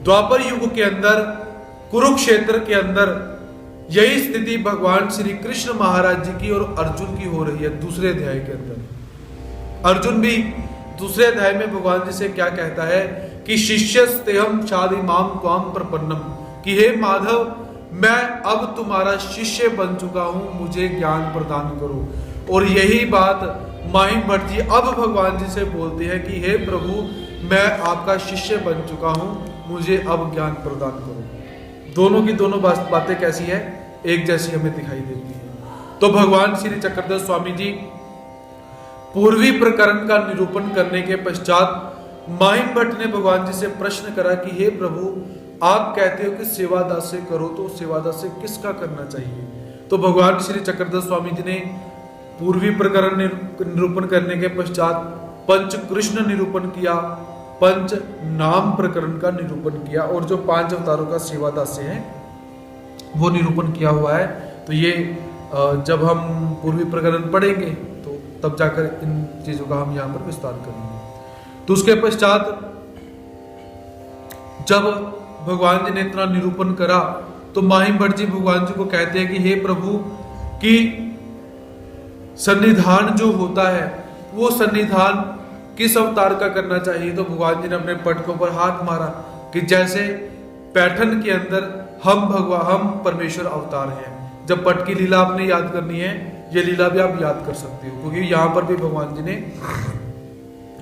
द्वापर युग के अंदर कुरुक्षेत्र के अंदर यही स्थिति भगवान श्री कृष्ण महाराज जी की और अर्जुन की हो रही है। दूसरे अध्याय के अंदर अर्जुन भी दूसरे अध्याय में भगवान जी से क्या कहता है कि शिष्यस्तेहम शादिमाम त्वाम प्रपन्नम, कि हे माधव, मैं अब तुम्हारा शिष्य बन चुका हूं, मुझे ज्ञान प्रदान करो। और यही बात माहिम भट्ट जी अब भगवान जी से बोलते हैं कि हे प्रभु, मैं आपका शिष्य बन चुका हूं, मुझे अब ज्ञान प्रदान करो। दोनों की दोनों बातें कैसी है, एक जैसी हमें दिखाई देती है। तो भगवान श्री चक्रधर स्वामी जी पूर्वी प्रकरण का निरूपण करने के पश्चात माहिम भट्ट ने भगवान जी से प्रश्न करा कि हे प्रभु, आप कहते हो कि सेवा दास्य करो, तो सेवा दास्य किसका करना चाहिए? तो भगवान श्री चक्रधर स्वामी जी ने पूर्वी प्रकरण निरूपण करने के पश्चात पंच कृष्ण निरूपण किया, पंच नाम प्रकरण का निरूपण किया, और जो 5 अवतारों का सेवा दास्य है वो निरूपण किया हुआ है। तो ये जब हम पूर्वी प्रकरण पढ़ेंगे तो तब जाकर इन चीजों का हम यहाँ पर विस्तार करेंगे। तो उसके पश्चात जब भगवान जी ने इतना निरूपण करा तो माहिम भट्ट जी भगवान जी को कहते हैं कि हे प्रभु, कि सन्निधान जो होता है वो सन्निधान किस अवतार का करना चाहिए? तो भगवान जी ने अपने पट के ऊपर हाथ मारा कि जैसे पैठन के अंदर हम परमेश्वर अवतार हैं। जब पट की लीला आपने याद करनी है, ये लीला भी आप याद कर सकते हो, क्योंकि यहां पर भी भगवान जी ने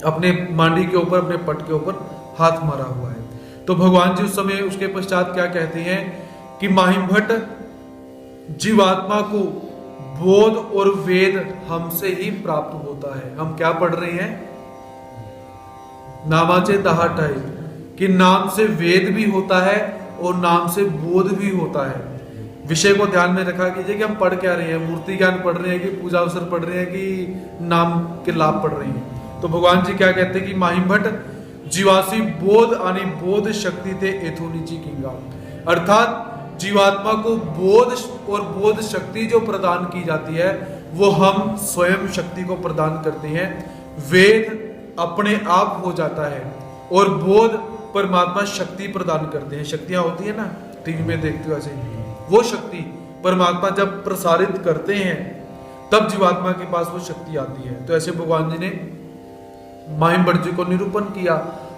अपने मांडी के ऊपर, अपने पट के ऊपर हाथ मारा हुआ है। तो भगवान जी उस समय उसके पश्चात क्या कहते हैं कि माहिम भट्ट, जीवात्मा को बोध और वेद हमसे ही प्राप्त होता है। हम क्या पढ़ रहे हैं? नामाचे दहाटाई, कि नाम से वेद भी होता है और नाम से बोध भी होता है। विषय को ध्यान में रखा कीजिए कि हम पढ़ क्या रहे हैं, मूर्ति ज्ञान पढ़ रहे हैं कि पूजा अवसर पढ़ रहे हैं कि नाम के लाभ पढ़ रहे हैं। तो भगवान जी क्या कहते हैं कि माहिम भट्ट, जीवासी बोध आनी बोध शक्ति ते एथोनिची किंगा, अर्थात जीवात्मा को बोध और बोध शक्ति जो प्रदान की जाती है वो हम स्वयं शक्ति को प्रदान करते हैं। वेद अपने आप हो जाता है और बोध परमात्मा शक्ति प्रदान करते हैं। शक्तियां होती है ना, टीवी में देखते हो ऐसे, वो शक्ति परमात्मा जब प्रसारित करते हैं तब जीवात्मा के पास वो शक्ति आती है। तो ऐसे भगवान जी ने माहिम भट्ट जी को निरूपण किया।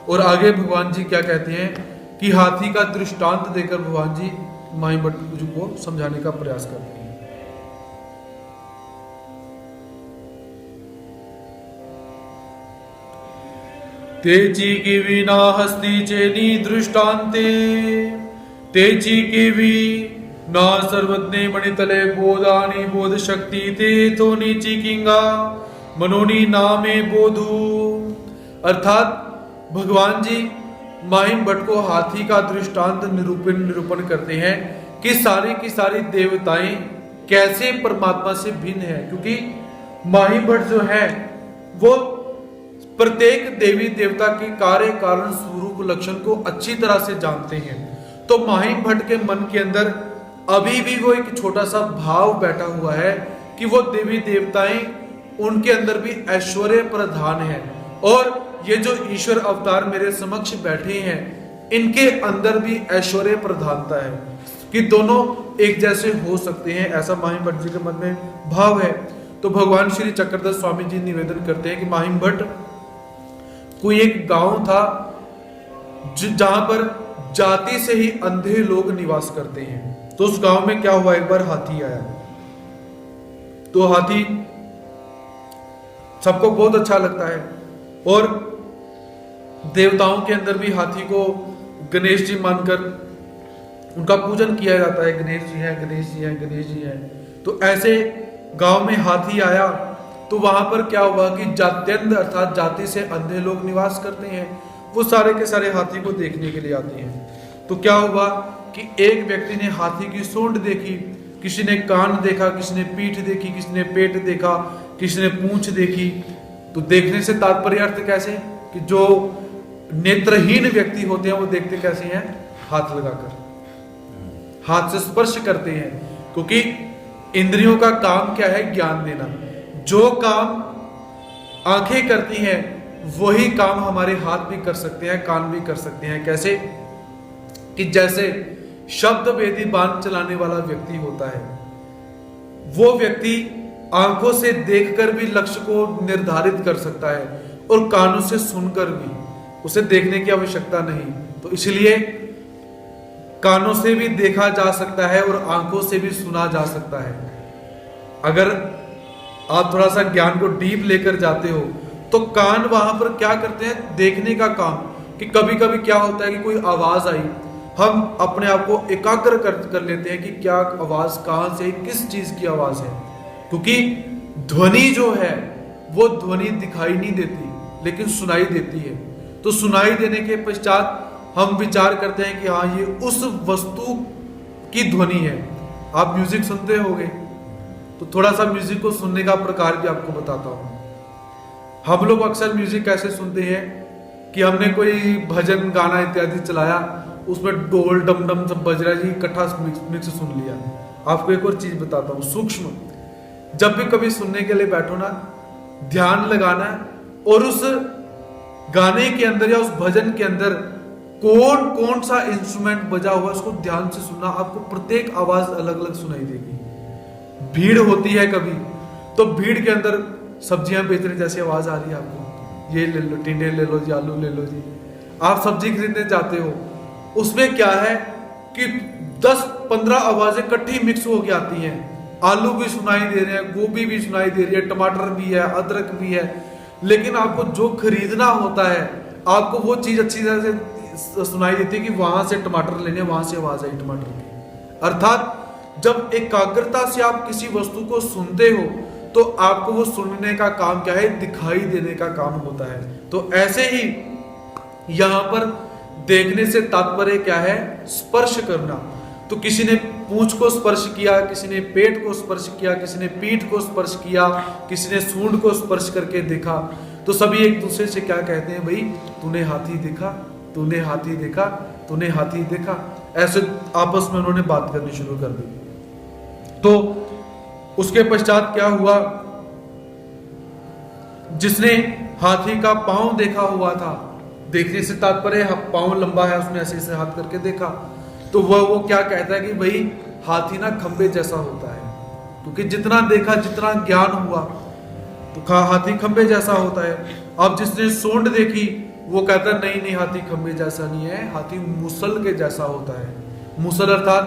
और आगे भगवान जी क्या कहते हैं कि हाथी का दृष्टांत देकर भगवान जी माहिम भट्ट जी को समझाने का प्रयास करते हैं। तेची की विना हस्ती चेनी दृष्टांते, तेची की भी ना सर्वज्ञ मणितले बोधानी बोध शक्ति ते तो नीची किंगा मनोनी नामे बोधु। अर्थात भगवान जी माहिम भट्ट को हाथी का दृष्टांत निरूपण करते हैं कि सारी की सारी देवताएं कैसे परमात्मा से भिन्न है, क्योंकि माहिम भट्ट जो है वो प्रत्येक देवी देवता के कार्य कारण स्वरूप लक्षण को अच्छी तरह से जानते हैं। तो माहिम भट्ट के मन के अंदर अभी भी वो एक छोटा सा भाव बैठा हुआ है कि वो देवी देवताएं, उनके अंदर भी ऐश्वर्य प्रधान है, और ये जो ईश्वर अवतार मेरे समक्ष बैठे हैं इनके अंदर भी ऐश्वर्य प्रधानता है, कि दोनों एक जैसे हो सकते हैं, ऐसा माहिम भट्ट जी के मन में भाव है। तो भगवान श्री चक्रधर स्वामी जी निवेदन करते हैं कि माहिम भट्ट, कोई एक गांव था जहां पर जाति से ही अंधे लोग निवास करते हैं। तो उस गांव में क्या हुआ, एक बार हाथी आया। तो हाथी सबको बहुत अच्छा लगता है और देवताओं के अंदर भी हाथी को गणेश जी मानकर उनका पूजन किया जाता है। गणेश जी हैं, गणेश जी हैं, गणेश जी हैं। तो ऐसे गांव में हाथी आया तो वहां पर क्या हुआ कि जात्यंध अर्थात जाति से अंधे लोग निवास करते हैं, वो सारे के सारे हाथी को देखने के लिए आते हैं। तो क्या हुआ कि एक व्यक्ति ने हाथी की सूंड देखी, किसी ने कान देखा, किसी ने पीठ देखी, किसी ने पेट देखा, किसी ने पूंछ देखी। तो देखने से तात्पर्य अर्थ कैसे कि जो नेत्रहीन व्यक्ति होते हैं वो देखते कैसे हैं, हाथ लगाकर, हाथ से स्पर्श करते हैं, क्योंकि इंद्रियों का काम क्या है, ज्ञान देना। जो काम आंखें करती हैं वही काम हमारे हाथ भी कर सकते हैं, कान भी कर सकते हैं। कैसे कि जैसे शब्द वेदी बाण चलाने वाला व्यक्ति होता है, वो व्यक्ति आंखों से देखकर भी लक्ष्य को निर्धारित कर सकता है और कानों से सुनकर भी, उसे देखने की आवश्यकता नहीं। तो इसलिए कानों से भी देखा जा सकता है और आंखों से भी सुना जा सकता है। अगर आप थोड़ा सा ज्ञान को डीप लेकर जाते हो तो कान वहां पर क्या करते हैं, देखने का काम। कि कभी कभी क्या होता है कि कोई आवाज आई, हम अपने आप को एकाग्र कर लेते हैं कि क्या आवाज कहां से, किस चीज की आवाज है, क्योंकि ध्वनि जो है वो ध्वनि दिखाई नहीं देती लेकिन सुनाई देती है। तो सुनाई देने के पश्चात हम विचार करते हैं कि हाँ ये उस वस्तु की ध्वनि है। आप म्यूजिक सुनते होंगे, तो थोड़ा सा म्यूजिक को सुनने का प्रकार भी आपको बताता हूं। हम लोग अक्सर म्यूजिक कैसे सुनते हैं कि हमने कोई भजन गाना इत्यादि चलाया, उसमें ढोल डम डम सब बज रहा है जी, इकट्ठा मिक्स सुन लिया। आपको एक और चीज बताता हूँ सूक्ष्म, जब भी कभी सुनने के लिए बैठो ना, ध्यान लगाना और उस गाने के अंदर या उस भजन के अंदर कौन कौन सा इंस्ट्रूमेंट बजा हुआ है उसको ध्यान से सुनना। आपको प्रत्येक आवाज अलग अलग सुनाई देगी। भीड़ होती है कभी, तो भीड़ के अंदर सब्जियां बेचने जैसी आवाज आ रही है आपको, ये ले लो, टिंडे ले लो जी, आलू ले लो जी। आप सब्जी खरीदने जाते हो, उसमें क्या है कि 10-15 आवाजें इकट्ठी मिक्स हो के आती हैं। आलू भी सुनाई दे रहे हैं, गोभी भी सुनाई दे रही है, टमाटर भी है, अदरक भी है, लेकिन आपको जो खरीदना होता है आपको वो चीज अच्छी तरह से सुनाई देती है कि वहां से टमाटर लेने, वहां से आवाज आई टमाटर की। अर्थात जब एकाग्रता से आप किसी वस्तु को सुनते हो तो आपको वो सुनने का काम क्या है, दिखाई देने का काम होता है। तो ऐसे ही यहां पर देखने से तात्पर्य क्या है, स्पर्श करना। तो किसी ने पूंछ को स्पर्श किया, किसी ने पेट को स्पर्श किया, किसी ने पीठ को स्पर्श किया, किसी ने सूंड को स्पर्श करके देखा। तो सभी एक दूसरे से क्या कहते हैं, भाई तूने हाथी देखा, तूने हाथी देखा, तूने हाथी देखा। ऐसे आपस में उन्होंने बात करनी शुरू कर दी। तो उसके पश्चात क्या हुआ, जिसने हाथी का पांव देखा हुआ था, देखने से तात्पर्य पांव लंबा है, उसने ऐसे ऐसे हाथ करके देखा, तो वो क्या कहता है कि भाई हाथी ना खंबे जैसा होता है, क्योंकि जितना देखा, जितना ज्ञान हुआ, तो हाथी खंबे जैसा होता है। अब जिसने सूंड देखी वो कहता है नहीं नहीं, हाथी खंबे जैसा नहीं है, हाथी मुसल के जैसा होता है। मुसल अर्थात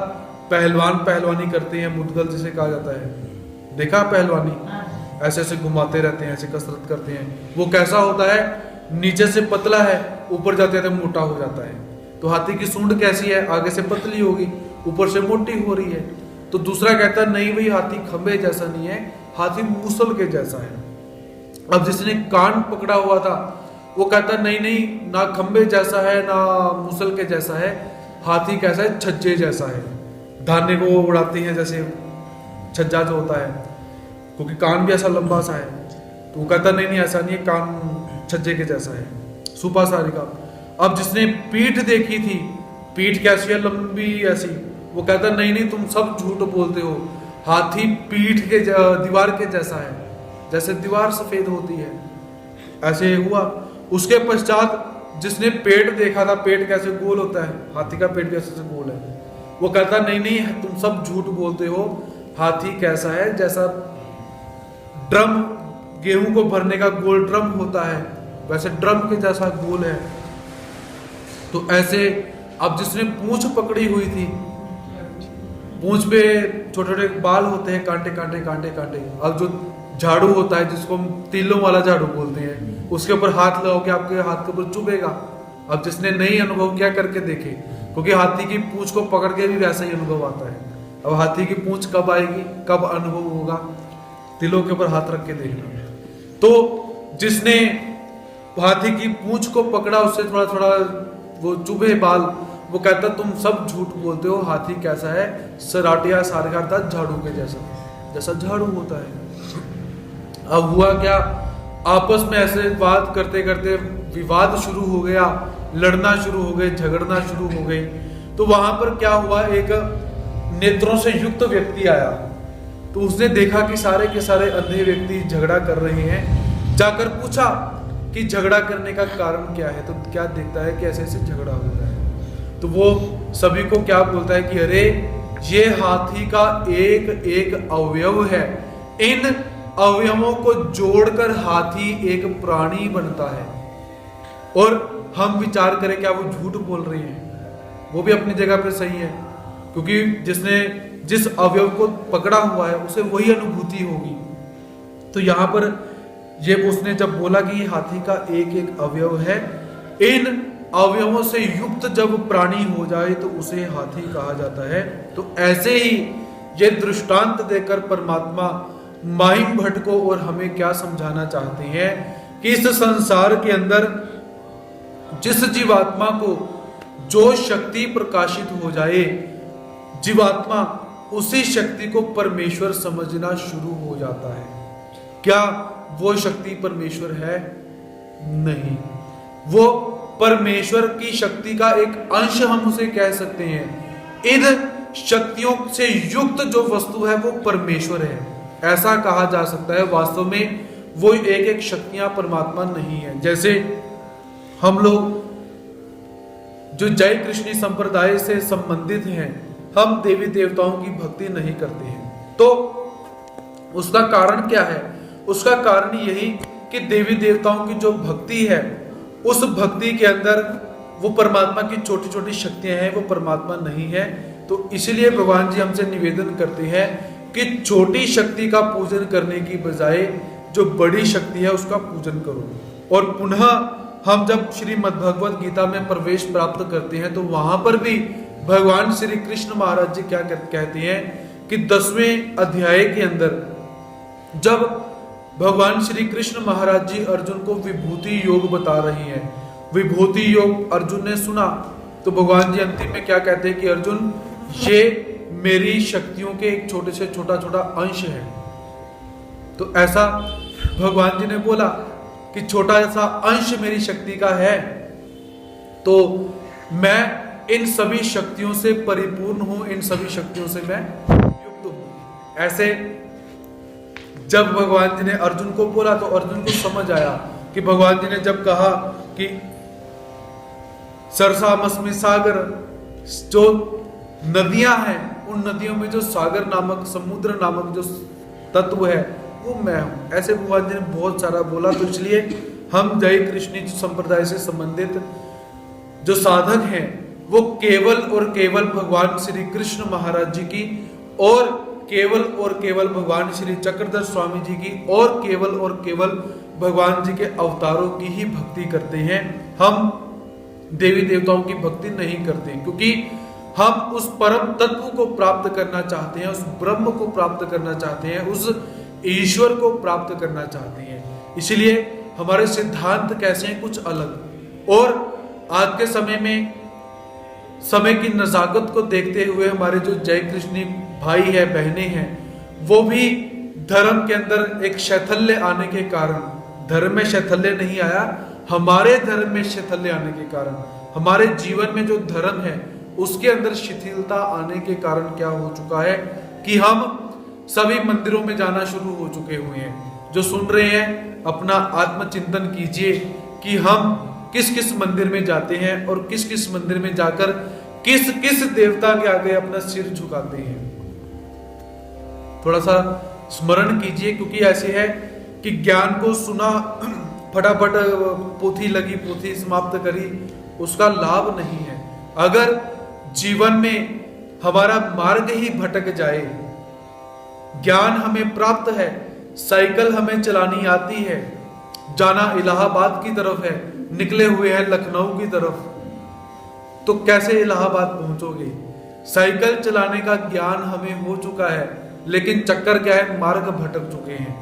पहलवान पहलवानी करते हैं, मुदगल जिसे कहा जाता है, देखा पहलवानी, ऐसे ऐसे घुमाते रहते हैं, ऐसे कसरत करते हैं। वो कैसा होता है, नीचे से पतला है, ऊपर जाते जाते मोटा हो जाता है। तो हाथी की सूंड कैसी है, आगे से पतली होगी, ऊपर से मोटी हो रही है। तो दूसरा कहता है नहीं भाई हाथी खंबे जैसा नहीं है, हाथी मुसल के जैसा है। अब जिसने कान पकड़ा हुआ था वो कहता नहीं नहीं, ना खंबे जैसा है ना मुसल के जैसा है, हाथी कैसा है, छज्जे जैसा है। धाने को उड़ाते हैं जैसे छज्जा जो होता है, क्योंकि कान भी ऐसा लंबा सा है। तो वो कहता नहीं नहीं ऐसा नहीं है, कान छज्जे के जैसा है, सुपा सारी का। अब जिसने पीठ देखी थी, पीठ कैसी है, लंबी ऐसी, वो कहता नहीं नहीं तुम सब झूठ बोलते हो, हाथी पीठ के दीवार के जैसा है, जैसे दीवार सफेद होती है, ऐसे हुआ। उसके पश्चात जिसने पेट देखा था, पेट कैसे गोल होता है, हाथी का पेट भी ऐसे गोल है, वो कहता नहीं नहीं तुम सब झूठ बोलते हो, हाथी कैसा है, जैसा ड्रम, गेहूं को भरने का गोल ड्रम होता है, वैसे ड्रम के जैसा गोल है। तो ऐसे अब जिसने पूंछ पकड़ी हुई थी, पूंछ पे छोटे छोटे बाल होते हैं, कांटे कांटे कांटे कांटे, अब जो झाड़ू होता है जिसको हम तीलों वाला झाड़ू बोलते हैं, उसके ऊपर हाथ लगाओगे आपके हाथ के ऊपर चुभेगा। अब जिसने नहीं अनुभव किया करके देखे, क्योंकि हाथी की पूंछ को पकड़ के भी वैसा ही अनुभव आता है। अब हाथी की पूंछ कब आएगी, कब अनुभव होगा, तिलों के ऊपर हाथ रख के देखना। तो जिसने हाथी की पूंछ को पकड़ा, उससे थोड़ा थोड़ा वो चुभे बाल, वो कहता तुम सब झूठ बोलते हो, हाथी कैसा है, सराटिया सारगाता झाड़ू के जैसा, जैसा झाड़ू होता है। अब हुआ क्या, आपस में ऐसे बात करते करते विवाद शुरू हो गया, लड़ना शुरू हो गए, झगड़ना शुरू हो गए। तो वहां पर क्या हुआ, एक नेत्रों से युक्त व्यक्ति आया। तो उसने देखा कि सारे के सारे अंधे व्यक्ति झगड़ा कर रहे हैं। जाकर पूछा कि झगड़ा करने का कारण क्या है। तो क्या देखता है कि ऐसे ऐसे झगड़ा हो रहा है। तो वो सभी को क्या बोलता है कि अरे ये हाथी का एक एक अवयव है, इन अवयवों को जोड़कर हाथी एक प्राणी बनता है। और हम विचार करें क्या वो झूठ बोल रही है, वो भी अपनी जगह पर सही है, क्योंकि जिसने जिस अवयव को पकड़ा हुआ है उसे वही अनुभूति होगी। तो यहाँ पर ये उसने जब बोला कि ये हाथी का एक एक अवयव है, इन अवयवों से युक्त जब प्राणी हो जाए तो उसे हाथी कहा जाता है। तो ऐसे ही ये दृष्टांत देकर परमात्मा माहिम भट्ट को और हमें क्या समझाना चाहते हैं कि इस संसार के अंदर जिस जीवात्मा को जो शक्ति प्रकाशित हो जाए, जीवात्मा उसी शक्ति को परमेश्वर समझना शुरू हो जाता है। क्या वो शक्ति परमेश्वर है? नहीं, वो परमेश्वर की शक्ति का एक अंश हम उसे कह सकते हैं। इन शक्तियों से युक्त जो वस्तु है वो परमेश्वर है, ऐसा कहा जा सकता है। वास्तव में वो एक एक शक्तियां परमात्मा नहीं है। जैसे हम लोग जो जय कृष्ण संप्रदाय से संबंधित हैं, हम देवी देवताओं की भक्ति नहीं करते हैं। तो उसका कारण क्या है? उसका कारण यही कि देवी देवताओं की जो भक्ति है, उस भक्ति के अंदर वो परमात्मा की छोटी छोटी शक्तियां हैं, वो परमात्मा नहीं है। तो इसलिए भगवान जी हमसे निवेदन करते हैं कि छोटी शक्ति का पूजन करने की बजाय जो बड़ी शक्ति है उसका पूजन करो। और पुनः हम जब श्रीमद् भगवद गीता में प्रवेश प्राप्त करते हैं तो वहां पर भी भगवान श्री कृष्ण महाराज जी क्या कहते हैं कि 10वें अध्याय के अंदर जब भगवान श्री कृष्ण महाराज जी अर्जुन को विभूति योग बता रहे हैं, विभूति योग अर्जुन ने सुना, तो भगवान जी अंतिम में क्या कहते हैं कि अर्जुन ये मेरी शक्तियों के एक छोटे से छोटा छोटा अंश है। तो ऐसा भगवान जी ने बोला कि छोटा सा अंश मेरी शक्ति का है, तो मैं इन सभी शक्तियों से परिपूर्ण हूं, इन सभी शक्तियों से मैं युक्त हूं। ऐसे जब भगवान जी ने अर्जुन को बोला तो अर्जुन को समझ आया कि भगवान जी ने जब कहा कि सरसामस्मि सागर, जो नदियां हैं उन नदियों में जो सागर नामक, समुद्र नामक जो तत्व है वो मैं हूं। ऐसे भगवान जी ने बहुत सारा बोला। तो इसलिए हम जय कृष्ण संप्रदाय से संबंधित जो साधक हैं वो केवल और केवल भगवान श्री कृष्ण महाराज जी की और केवल भगवान श्री चक्रधर स्वामी जी की और केवल भगवान जी के अवतारों की ही भक्ति करते हैं। हम देवी देवताओं की भक्ति नहीं करते, क्योंकि हम उस परम तत्व को प्राप्त करना चाहते हैं, उस ब्रह्म को प्राप्त करना चाहते हैं, उस ईश्वर को प्राप्त करना चाहते हैं। इसलिए हमारे सिद्धांत कैसे हैं, कुछ अलग। और आज के समय में समय की नजाकत को देखते हुए हमारे जो जय कृष्णी भाई है, बहनें हैं, वो भी धर्म के अंदर एक शैथल्य आने के कारण, धर्म में शैथल्य नहीं आया, हमारे धर्म में शैथल्य आने के कारण, हमारे जीवन में जो धर्म है उसके अंदर शिथिलता आने के कारण क्या हो चुका है कि हम सभी मंदिरों में जाना शुरू हो चुके हुए हैं। जो सुन रहे हैं अपना आत्मचिंतन कीजिए कि हम किस किस मंदिर में जाते हैं और किस किस मंदिर में जाकर किस किस देवता के आगे अपना सिर झुकाते हैं। थोड़ा सा स्मरण कीजिए, क्योंकि ऐसे है कि ज्ञान को सुना, फटाफट पोथी लगी, पोथी समाप्त करी उसका लाभ नहीं है। अगर जीवन में हमारा मार्ग ही भटक जाए, ज्ञान हमें प्राप्त है, साइकिल हमें चलानी आती है, जाना इलाहाबाद की तरफ है, निकले हुए हैं लखनऊ की तरफ, तो कैसे इलाहाबाद पहुंचोगे? साइकिल चलाने का ज्ञान हमें हो चुका है, लेकिन चक्कर क्या है, मार्ग भटक चुके हैं,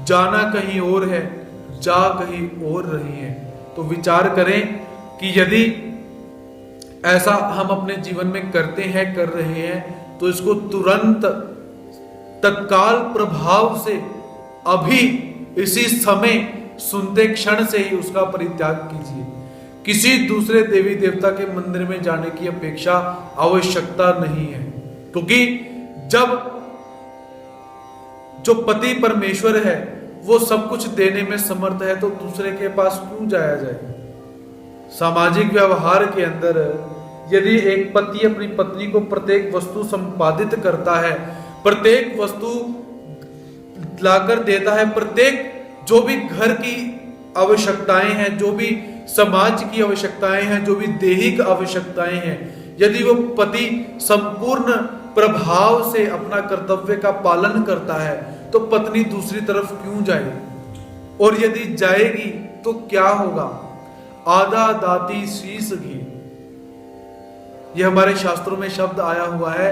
जाना कहीं और है, जा कहीं और रही है। तो विचार करें कि यदि ऐसा हम अपने जीवन में करते हैं, कर रहे हैं, तो इसको तुरंत तत्काल प्रभाव से अभी इसी समय सुनते क्षण से ही उसका परित्याग कीजिए। किसी दूसरे देवी देवता के मंदिर में जाने की अपेक्षा आवश्यकता नहीं है, क्योंकि जब जो पति परमेश्वर है वो सब कुछ देने में समर्थ है, तो दूसरे के पास क्यों जाया जाए? सामाजिक व्यवहार के अंदर यदि एक पति अपनी पत्नी को प्रत्येक वस्तु संपादित करता है, प्रत्येक वस्तु लाकर देता है, प्रत्येक जो भी घर की आवश्यकताएं हैं, जो भी समाज की आवश्यकताएं हैं, जो भी दैहिक आवश्यकताएं हैं, यदि वो पति संपूर्ण प्रभाव से अपना कर्तव्य का पालन करता है, तो पत्नी दूसरी तरफ क्यों जाए? और यदि जाएगी तो क्या होगा? आधा दाती शीस घी, ये हमारे शास्त्रों में शब्द आया हुआ है।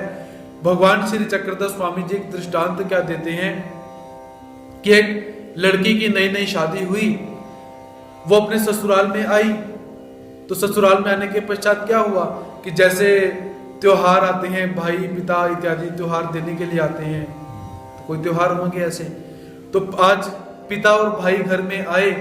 भगवान श्री चक्रधर स्वामी जी एक दृष्टांत क्या देते हैं कि एक लड़की की नई नई शादी हुई, वो अपने ससुराल में आई, तो ससुराल में आने के पश्चात क्या हुआ कि जैसे त्योहार आते हैं, भाई पिता इत्यादि त्योहार देने के लिए आते हैं, तो कोई त्योहार होंगे ऐसे, तो आज पिता और भाई घर में आए,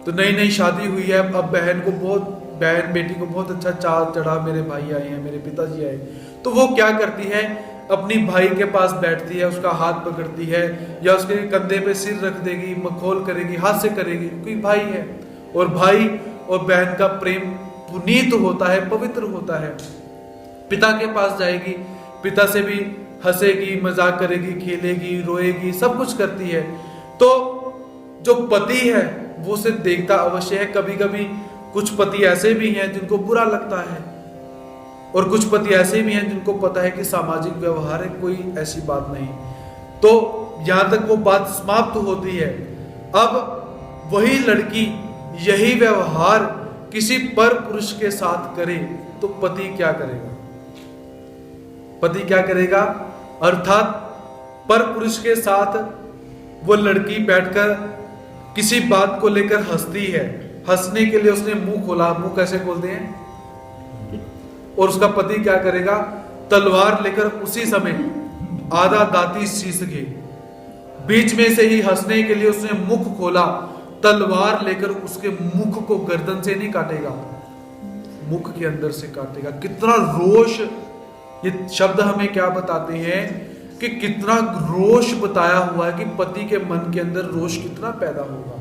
तो नई नई शादी हुई है, अब बहन बेटी को बहुत अच्छा चाव चढ़ा, मेरे भाई आए हैं, मेरे पिताजी आए, तो वो क्या करती है, अपनी भाई के पास बैठती है, उसका हाथ पकड़ती है या उसके कंधे पे सिर रख देगी, मखौल करेगी, हाथ से करेगी, क्योंकि भाई है। और भाई और बहन का प्रेम पुनीत होता है, पवित्र होता है। पिता के पास जाएगी, पिता से भी हंसेगी, मजाक करेगी, खेलेगी, रोएगी, सब कुछ करती है। तो जो पति है वो उसे देखता अवश्य है। कभी कभी कुछ पति ऐसे भी हैं जिनको बुरा लगता है, और कुछ पति ऐसे भी हैं जिनको पता है कि सामाजिक व्यवहार है, कोई ऐसी बात नहीं। तो यहां तक वो बात समाप्त होती है। अब वही लड़की यही व्यवहार किसी पर पुरुष के साथ करे, तो पति क्या करेगा? पति क्या करेगा? अर्थात पर पुरुष के साथ वो लड़की बैठकर किसी बात को लेकर हंसती है, हंसने के लिए उसने मुंह खोला, मुंह कैसे खोलते हैं, और उसका पति क्या करेगा? तलवार लेकर उसी समय आधा दाती शीस के बीच में से ही हंसने के लिए उसने मुख खोला, तलवार लेकर उसके मुख को गर्दन से नहीं काटेगा, मुख के अंदर से काटेगा। कितना रोष! ये शब्द हमें क्या बताते हैं कि कितना रोष बताया हुआ है कि पति के मन के अंदर रोष कितना पैदा होगा।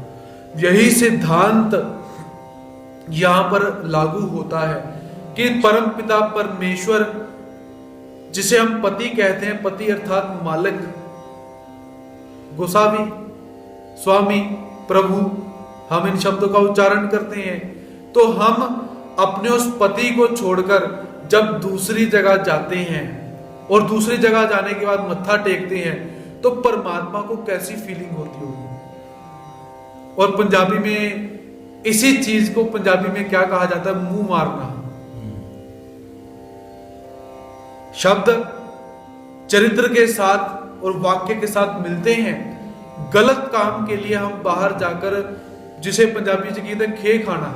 यही सिद्धांत यहां पर लागू होता है कि परम पिता परमेश्वर, जिसे हम पति कहते हैं, पति अर्थात मालिक, गोसावी, स्वामी, प्रभु, हम इन शब्दों का उच्चारण करते हैं, तो हम अपने उस पति को छोड़कर जब दूसरी जगह जाते हैं और दूसरी जगह जाने के बाद मत्था टेकते हैं, तो परमात्मा को कैसी फीलिंग होती होगी। और पंजाबी में इसी चीज को पंजाबी में क्या कहा जाता है? मुंह मारना। शब्द चरित्र के साथ और वाक्य के साथ मिलते हैं। गलत काम के लिए हम बाहर जाकर, जिसे पंजाबी से कहते हैं खे खाना,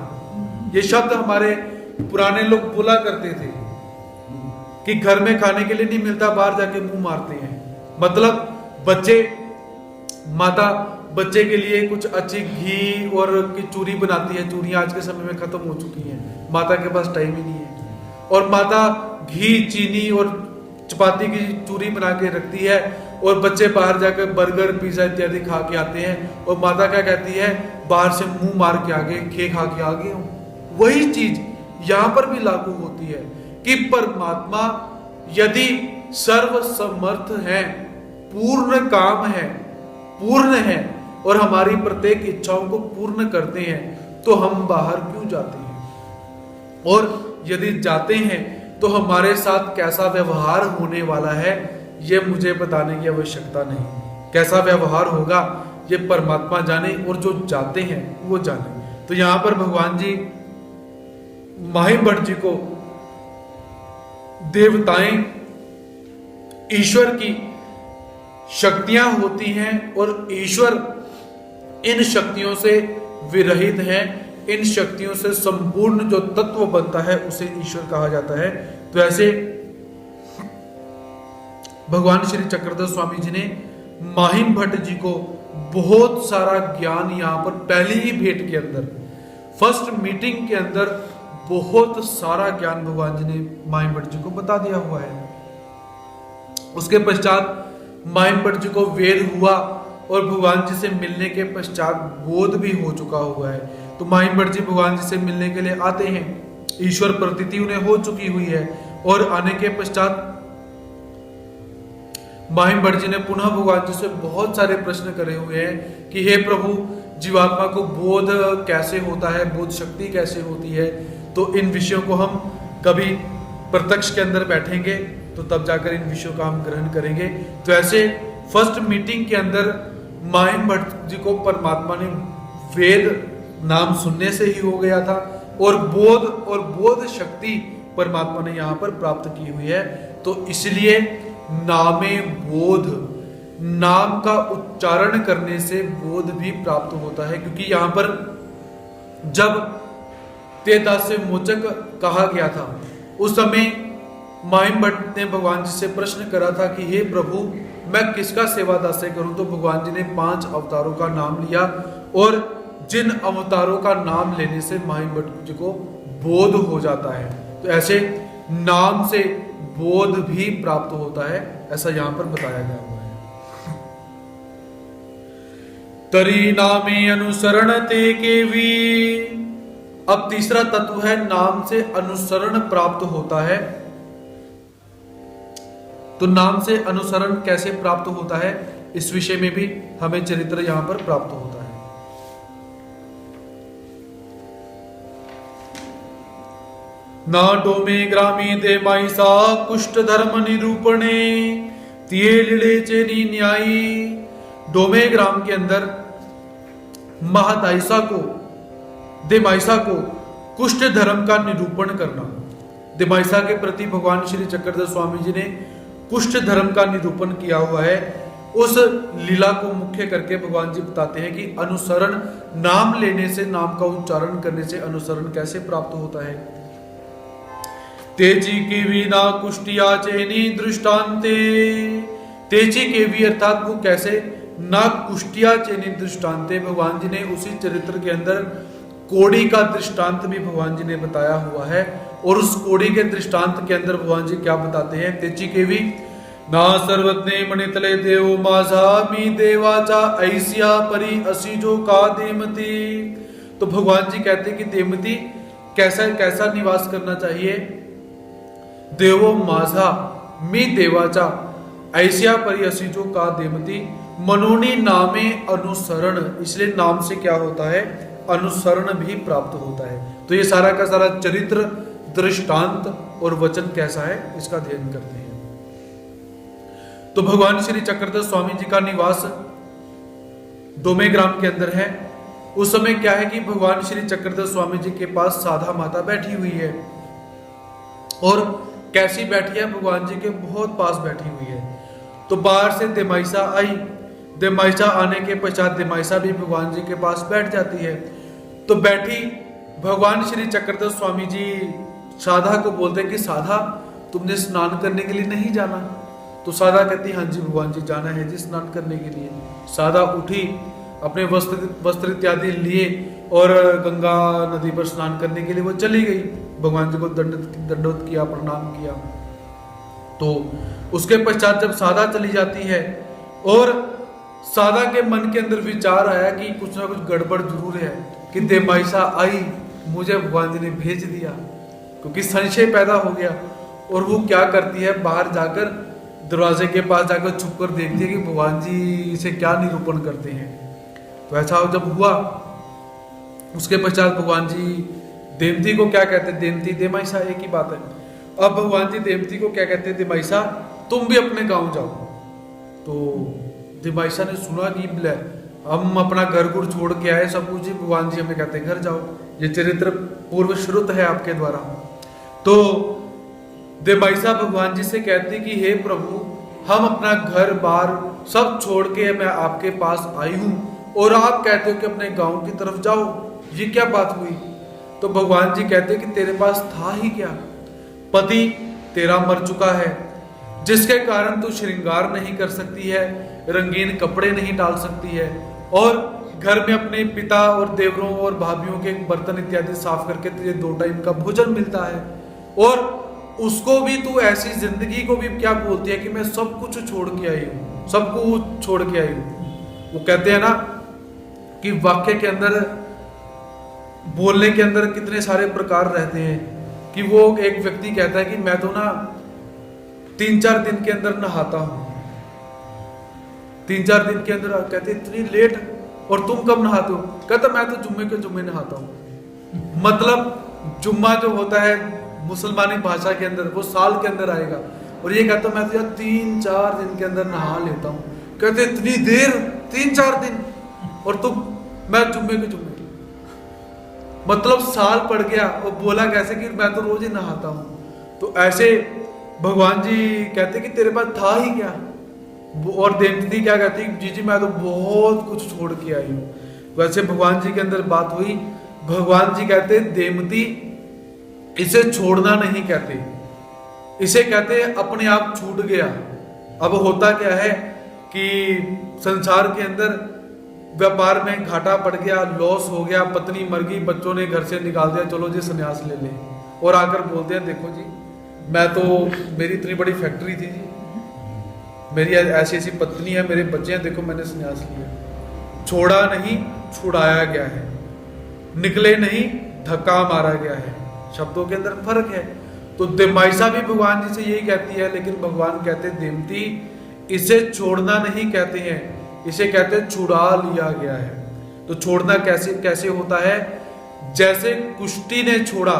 ये शब्द हमारे पुराने लोग बोला करते थे कि घर में खाने के लिए नहीं मिलता, बाहर जाके मुंह मारते हैं। मतलब माता बच्चे के लिए कुछ अच्छी घी और की चूरी बनाती है। चूरियां आज के समय में खत्म हो चुकी हैं, माता के पास टाइम ही नहीं है, और माता घी, चीनी और चपाती की चूरी बना के रखती है, और बच्चे बाहर जाकर बर्गर, पिज्जा इत्यादि खा के आते हैं, और माता क्या कहती है? बाहर से मुंह मार के आगे, खे खा के आगे हूं। वही चीज यहां पर भी लागू होती है कि परमात्मा यदि सर्व समर्थ है, पूर्ण काम है, पूर्ण है, और हमारी प्रत्येक इच्छाओं को पूर्ण करते हैं, तो हम बाहर क्यों जाते हैं? और यदि जाते हैं तो हमारे साथ कैसा व्यवहार होने वाला है ये मुझे बताने की आवश्यकता नहीं। कैसा व्यवहार होगा ये परमात्मा जाने और जो जाते हैं वो जाने। तो यहां पर भगवान जी माहिम भट्ट जी को देवताएं ईश्वर की शक्तियां होती हैं और ईश्वर इन शक्तियों से विरहित है। इन शक्तियों से संपूर्ण जो तत्व बनता है उसे ईश्वर कहा जाता है। तो ऐसे भगवान श्री चक्रधर स्वामी जी ने माहिम भट्ट जी को बहुत सारा ज्ञान यहां पर पहली ही भेंट के अंदर, फर्स्ट मीटिंग के अंदर बहुत सारा ज्ञान भगवान जी ने माहिम भट्ट जी को बता दिया हुआ है। उसके पश्चात माहिम भट्ट जी को वेद हुआ और भगवान जी से मिलने के पश्चात बोध भी हो चुका हुआ है। तो माहिम भट्ट जी भगवान जी से मिलने के लिए आते हैं, ईश्वर प्रतीति उन्हें हो चुकी हुई है और आने के पश्चात माहिम भट्ट जी ने पुनः भगवान जी से बहुत सारे प्रश्न करे हुए हैं कि हे प्रभु, जीवात्मा को बोध कैसे होता है, बोध शक्ति कैसे होती है। तो इन विषयों को हम कभी प्रत्यक्ष के अंदर बैठेंगे तो तब जाकर इन विषयों का हम ग्रहण करेंगे। तो ऐसे फर्स्ट मीटिंग के अंदर माहिम भट्ट जी को परमात्मा ने वेद नाम सुनने से ही हो गया था और बोध शक्ति परमात्मा ने यहाँ पर प्राप्त की हुई है। तो इसलिए नामे बोध, नाम का उच्चारण करने से बोध भी प्राप्त होता है। क्योंकि यहां पर जब ते दास्य मोचक कहा गया था उस समय माहिम भट्ट ने भगवान जी से प्रश्न करा था कि हे प्रभु, मैं किसका सेवा दास्य करूं। तो भगवान जी ने 5 अवतारों का नाम लिया और जिन अवतारों का नाम लेने से माहिम भट्ट जी को बोध हो जाता है। तो ऐसे नाम से बोध भी प्राप्त होता है, ऐसा यहां पर बताया गया हुआ है। तरी नामे अनुसरण ते केवी। अब तीसरा तत्व है नाम से अनुसरण प्राप्त होता है। तो नाम से अनुसरण कैसे प्राप्त होता है इस विषय में भी हमें चरित्र यहां पर प्राप्त होता है। ना डोमे ग्रामी दे माइसा कुष्ठ धर्म निरूपणे तिये लिड़े चेनी न्यायी। डोमे ग्राम के अंदर महादाइसा को, देमाइसा को कुष्ठ धर्म का निरूपण करना। देमाइसा के प्रति भगवान श्री चक्रधर स्वामी जी ने कुष्ठ धर्म का निरूपण किया हुआ है। उस लीला को मुख्य करके भगवान जी बताते हैं कि अनुसरण, नाम लेने से, नाम का उच्चारण करने से अनुसरण कैसे प्राप्त होता है। तेजी के भी ना कुष्टिया चेनी दृष्टांते। तेजी के भी अर्थात वो कैसे, ना कुष्टिया चेनी दृष्टांते। भगवान जी ने उसी चरित्र के अंदर कोड़ी का दृष्टांत भी भगवान जी ने बताया हुआ है। और उस कोड़ी के दृष्टांत के अंदर भगवान जी क्या बताते हैं, तेजी के भी ना सर्वज्ञ मणितले देव माझा मी देवाचा ऐसिया परी असी जो का देमती। तो भगवान जी कहते हैं कि देमती कैसा कैसा निवास करना चाहिए। देवो माझा मी देवाचा ऐसिया परी असी जो का देमती। मनोनी नामे अनुसरण, इसलिए नाम से क्या होता है, अनुसरण भी प्राप्त होता है। तो ये सारा का सारा चरित्र, दृष्टांत और वचन कैसा है इसका अध्ययन करते हैं। तो भगवान श्री चक्रधर स्वामी जी का निवास डोमे ग्राम के अंदर है। उस समय क्या है कि भगवान श्री चक्रधर स्वामी जी के पास साधा माता बैठी हुई है। और कैसी बैठी है, भगवान जी के बहुत पास बैठी हुई है। तो बाहर से देमाइसा आई। देमाइसा आने के पश्चात देमाइसा भी भगवान जी के पास बैठ जाती है। तो बैठी भगवान श्री चक्रधर स्वामी जी साधा को बोलते कि साधा, तुमने स्नान करने के लिए नहीं जाना। तो साधा कहती हाँ जी भगवान जी, जाना है जी स्नान करने के लिए। साधा उठी, अपने वस्त्र इत्यादि लिए और गंगा नदी पर स्नान करने के लिए वो चली गई। भगवान जी को दंडवत किया, प्रणाम किया। तो उसके पश्चात जब साधा चली जाती है और साधा के मन के अंदर विचार आया कि कुछ ना कुछ गड़बड़ जरूर है, कि देमाइसा आई, मुझे भगवान जी ने भेज दिया, क्योंकि संशय पैदा हो गया। और वो क्या करती है, बाहर जाकर दरवाजे के पास जाकर छुप कर देखती है कि भगवान जी इसे क्या निरूपण करते हैं। तो ऐसा जब हुआ उसके पश्चात भगवान जी देमती को क्या कहते हैं? देमती देमाइसा एक ही बात है। अब भगवान जी देमती को क्या कहते हैं? देमाइसा तुम भी अपने गांव जाओ। तो देमाइसा ने सुना कि हम अपना घर गुर छोड़ के आए सब कुछ, भगवान जी हमें कहते हैं घर जाओ। ये चरित्र पूर्व श्रुत है आपके द्वारा। तो देमाइसा भगवान जी से कहती कि हे प्रभु, हम अपना घर बार सब छोड़ के मैं आपके पास आई हूं और आप कहते हो कि अपने गांव की तरफ जाओ, ये क्या बात हुई? तो भगवान जी कहते कि तेरे पास था ही क्या? पति तेरा मर चुका है, जिसके कारण तू श्रृंगार नहीं कर सकती है, रंगीन कपड़े नहीं डाल सकती है, और घर में अपने पिता और देवरों और भाभीयों के बर्तन इत्यादि साफ करके तुझे 2 टाइम का भोजन मिलता है, और उसको भी तू ऐसी जिंदगी को भी क्या बोलती है कि मैं सब कुछ छोड़ के आई हूं, सब कुछ छोड़ के आई हूं। वो कहते हैं ना कि वाक्य के अंदर, बोलने के अंदर कितने सारे प्रकार रहते हैं कि वो एक व्यक्ति कहता है कि मैं तो ना 3-4 दिन के अंदर नहाता हूं, 3-4 दिन के अंदर। कहते इतनी लेट, और तुम कब नहाते हो? कहता मैं तो जुम्मे के जुम्मे नहाता हूं। मतलब जुम्मा जो होता है मुसलमानी भाषा के अंदर वो साल के अंदर आएगा, और ये कहता मैं तो 3-4 दिन के अंदर नहा लेता हूं। कहते इतनी देर, 3-4 दिन, और तुम मैं जुम्मे के जुम्मे, मतलब साल पड़ गया। और बोला कैसे कि मैं तो रोज ही नहाता हूं। तो ऐसे भगवान जी कहते कि तेरे पास था ही क्या? और देमती क्या कहती? जी जी मैं तो बहुत कुछ छोड़ के आई हूं। वैसे भगवान जी के अंदर बात हुई, भगवान जी कहते देमती इसे छोड़ना नहीं कहते, इसे कहते अपने आप छूट गया। अब होता क्या है कि संसार के अंदर व्यापार में घाटा पड़ गया, लॉस हो गया, पत्नी मर गई, बच्चों ने घर से निकाल दिया, चलो जी संन्यास ले लें, और आकर बोलते हैं देखो जी मैं तो, मेरी इतनी बड़ी फैक्ट्री थी जी, मेरी ऐसी ऐसी पत्नी है, मेरे बच्चे हैं, देखो मैंने संन्यास लिया। छोड़ा नहीं, छुड़ाया गया है, निकले नहीं, धक्का मारा गया है। शब्दों के अंदर फर्क है। तो देमाइसा भी भगवान जी से यही कहती है, लेकिन भगवान कहते देमती इसे छोड़ना नहीं कहते हैं, इसे कहते हैं छुड़ा लिया गया है। तो छोड़ना कैसे कैसे होता है? जैसे कुष्टी ने छोड़ा,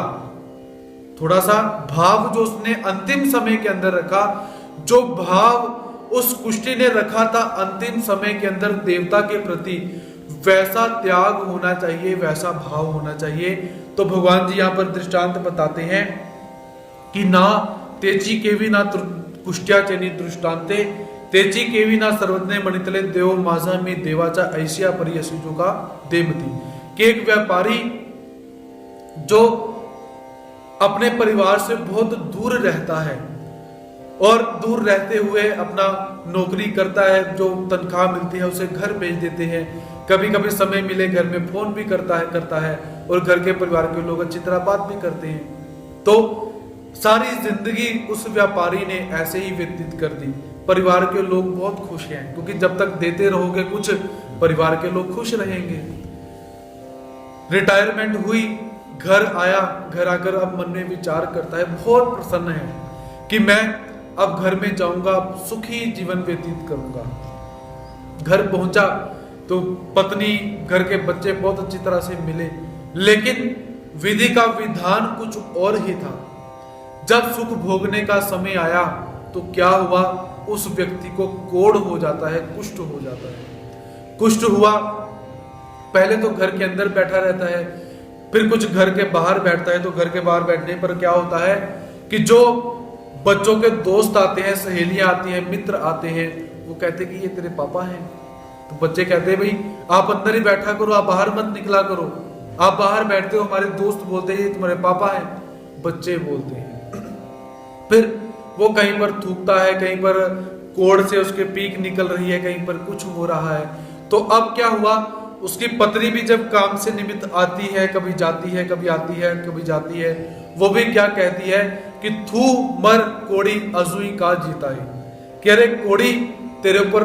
थोड़ा सा भाव जो उसने अंतिम समय के अंदर रखा, जो भाव उस कुष्टी ने रखा था अंतिम समय के अंदर देवता के प्रति, वैसा त्याग होना चाहिए, वैसा भाव होना चाहिए। तो भगवान जी यहाँ पर दृष्टांत बताते हैं कि ना तेजी केवी ना कुष्ट्या चेनी दृष्टांते, तेजी केवी ना सर्वज्ञ मणितले देव माझा में देवाचा ऐसिया परियसिजो का देमती। कि एक व्यापारी जो अपने परिवार से बहुत दूर रहता है, और दूर रहते हुए अपना नौकरी करता है, जो तनख्वाह मिलती है उसे घर भेज देते हैं, कभी कभी समय मिले घर में फोन भी करता है, और घर के परिवार के लोग अच्छी तरह बात भी करते हैं। तो सारी जिंदगी उस व्यापारी ने ऐसे ही व्यतीत कर दी। परिवार के लोग बहुत खुश हैं, क्योंकि जब तक देते रहोगे कुछ, परिवार के लोग खुश रहेंगे। रिटायरमेंट हुई, घर आया, घर आकर अब मन में विचार करता है, बहुत प्रसन्न है कि मैं अब घर में जाऊंगा, सुखी जीवन व्यतीत करूंगा। घर पहुंचा तो पत्नी, घर के बच्चे बहुत अच्छी तरह से मिले, लेकिन विधि का विधान कुछ और ही था। जब सुख भोगने का समय आया तो क्या हुआ? उस व्यक्ति को कोढ़ हो जाता है, कुष्ठ हो जाता है। कुष्ठ हुआ, पहले तो घर के अंदर बैठा रहता है, फिर कुछ घर के बाहर बैठता है। तो घर के बाहर बैठने पर क्या होता है कि जो बच्चों के दोस्त आते हैं, सहेलियां आती हैं, मित्र आते हैं, वो कहते कि ये तेरे पापा हैं। तो बच्चे कहते हैं भाई आप अंदर ही बैठा करो, आप बाहर मत निकला करो, आप बाहर बैठते हो। हमारे दोस्त बोलते हैं ये तुम्हारे पापा हैं, बच्चे बोलते हैं। फिर वो कहीं पर थूकता है, कहीं पर कोड़ से उसके पीक निकल रही है, कहीं पर कुछ हो रहा है। तो अब क्या हुआ, उसकी पत्नी भी जब काम से निमित्त आती है, कभी जाती है, कभी आती है, कभी जाती है, वो भी क्या कहती है कि थू मर कोड़ी अजुई का जीता है, कि अरे कोड़ी तेरे ऊपर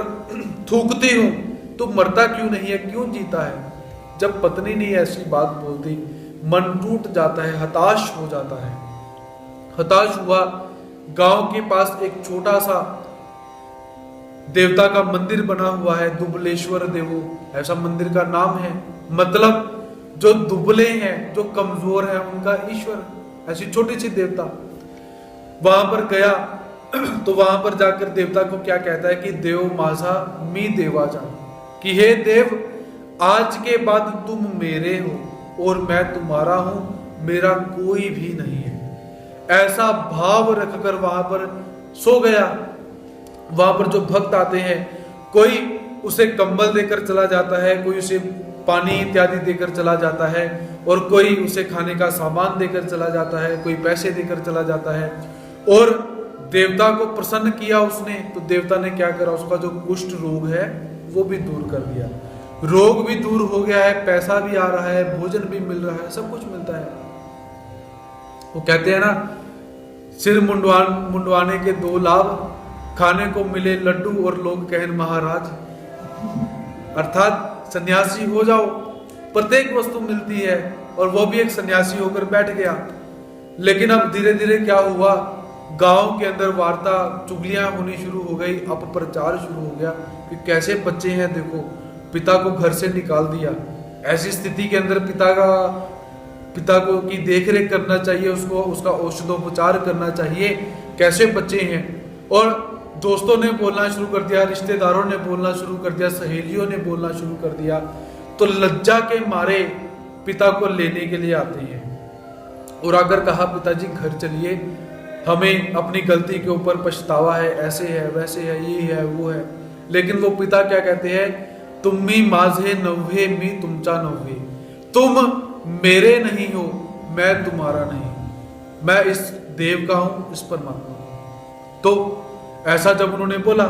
थूकती हूं, तू मरता क्यों नहीं है, क्यों जीता है। जब पत्नी ने ऐसी बात बोल दी, मन टूट जाता है, हताश हो जाता है। हताश हुआ, गांव के पास एक छोटा सा देवता का मंदिर बना हुआ है, दुबलेश्वर देवो ऐसा मंदिर का नाम है। मतलब जो दुबले हैं, जो कमजोर हैं, उनका ईश्वर, ऐसी छोटी सी देवता। वहां पर गया तो वहां पर जाकर देवता को क्या कहता है कि देव माझा मी देवाजा, कि हे देव, आज के बाद तुम मेरे हो और मैं तुम्हारा हूं, मेरा कोई भी नहीं है। ऐसा भाव रखकर वहां पर सो गया। वहां पर जो भक्त आते हैं, कोई उसे कंबल देकर चला जाता है, कोई उसे पानी इत्यादि देकर चला जाता है, और कोई उसे खाने का सामान देकर चला जाता है, कोई पैसे देकर चला जाता है। और देवता को प्रसन्न किया उसने, तो देवता ने क्या करा, उसका जो कुष्ठ रोग है वो भी दूर कर दिया। रोग भी दूर हो गया है, पैसा भी आ रहा है, भोजन भी मिल रहा है, सब कुछ मिलता है। वो कहते हैं ना, सिर मुंडवाने के 2 लाभ, खाने को मिले लड्डू और लोग कहन महाराज। अर्थात सन्यासी हो जाओ, प्रत्येक वस्तु मिलती है, और वो भी एक सन्यासी होकर बैठ गया। लेकिन अब धीरे धीरे क्या हुआ, गांव के अंदर वार्ता चुगलियां होनी शुरू हो गई, अपप्रचार शुरू हो गया कि कैसे बच्चे हैं, देखो पिता को घर से निकाल दिया। ऐसी स्थिति के अंदर पिता को की देखरेख करना चाहिए, उसको उसका औषधोपचार करना चाहिए, कैसे बच्चे हैं। और दोस्तों ने बोलना शुरू कर दिया, रिश्तेदारों ने बोलना शुरू कर दिया, सहेलियों ने बोलना शुरू कर दिया। तो लज्जा के मारे पिता को लेने के लिए आते हैं, और अगर कहा पिताजी घर चलिए, हमें अपनी गलती के ऊपर पछतावा है, ऐसे है, वैसे है, ये है, वो है। लेकिन वो पिता क्या कहते हैं, तुम्ही माझे नव्हे, मी तुमचा नव्हे, तुम मेरे नहीं हो, मैं तुम्हारा नहीं, मैं इस देव का हूं, इस परमात्मा का। तो ऐसा जब उन्होंने बोला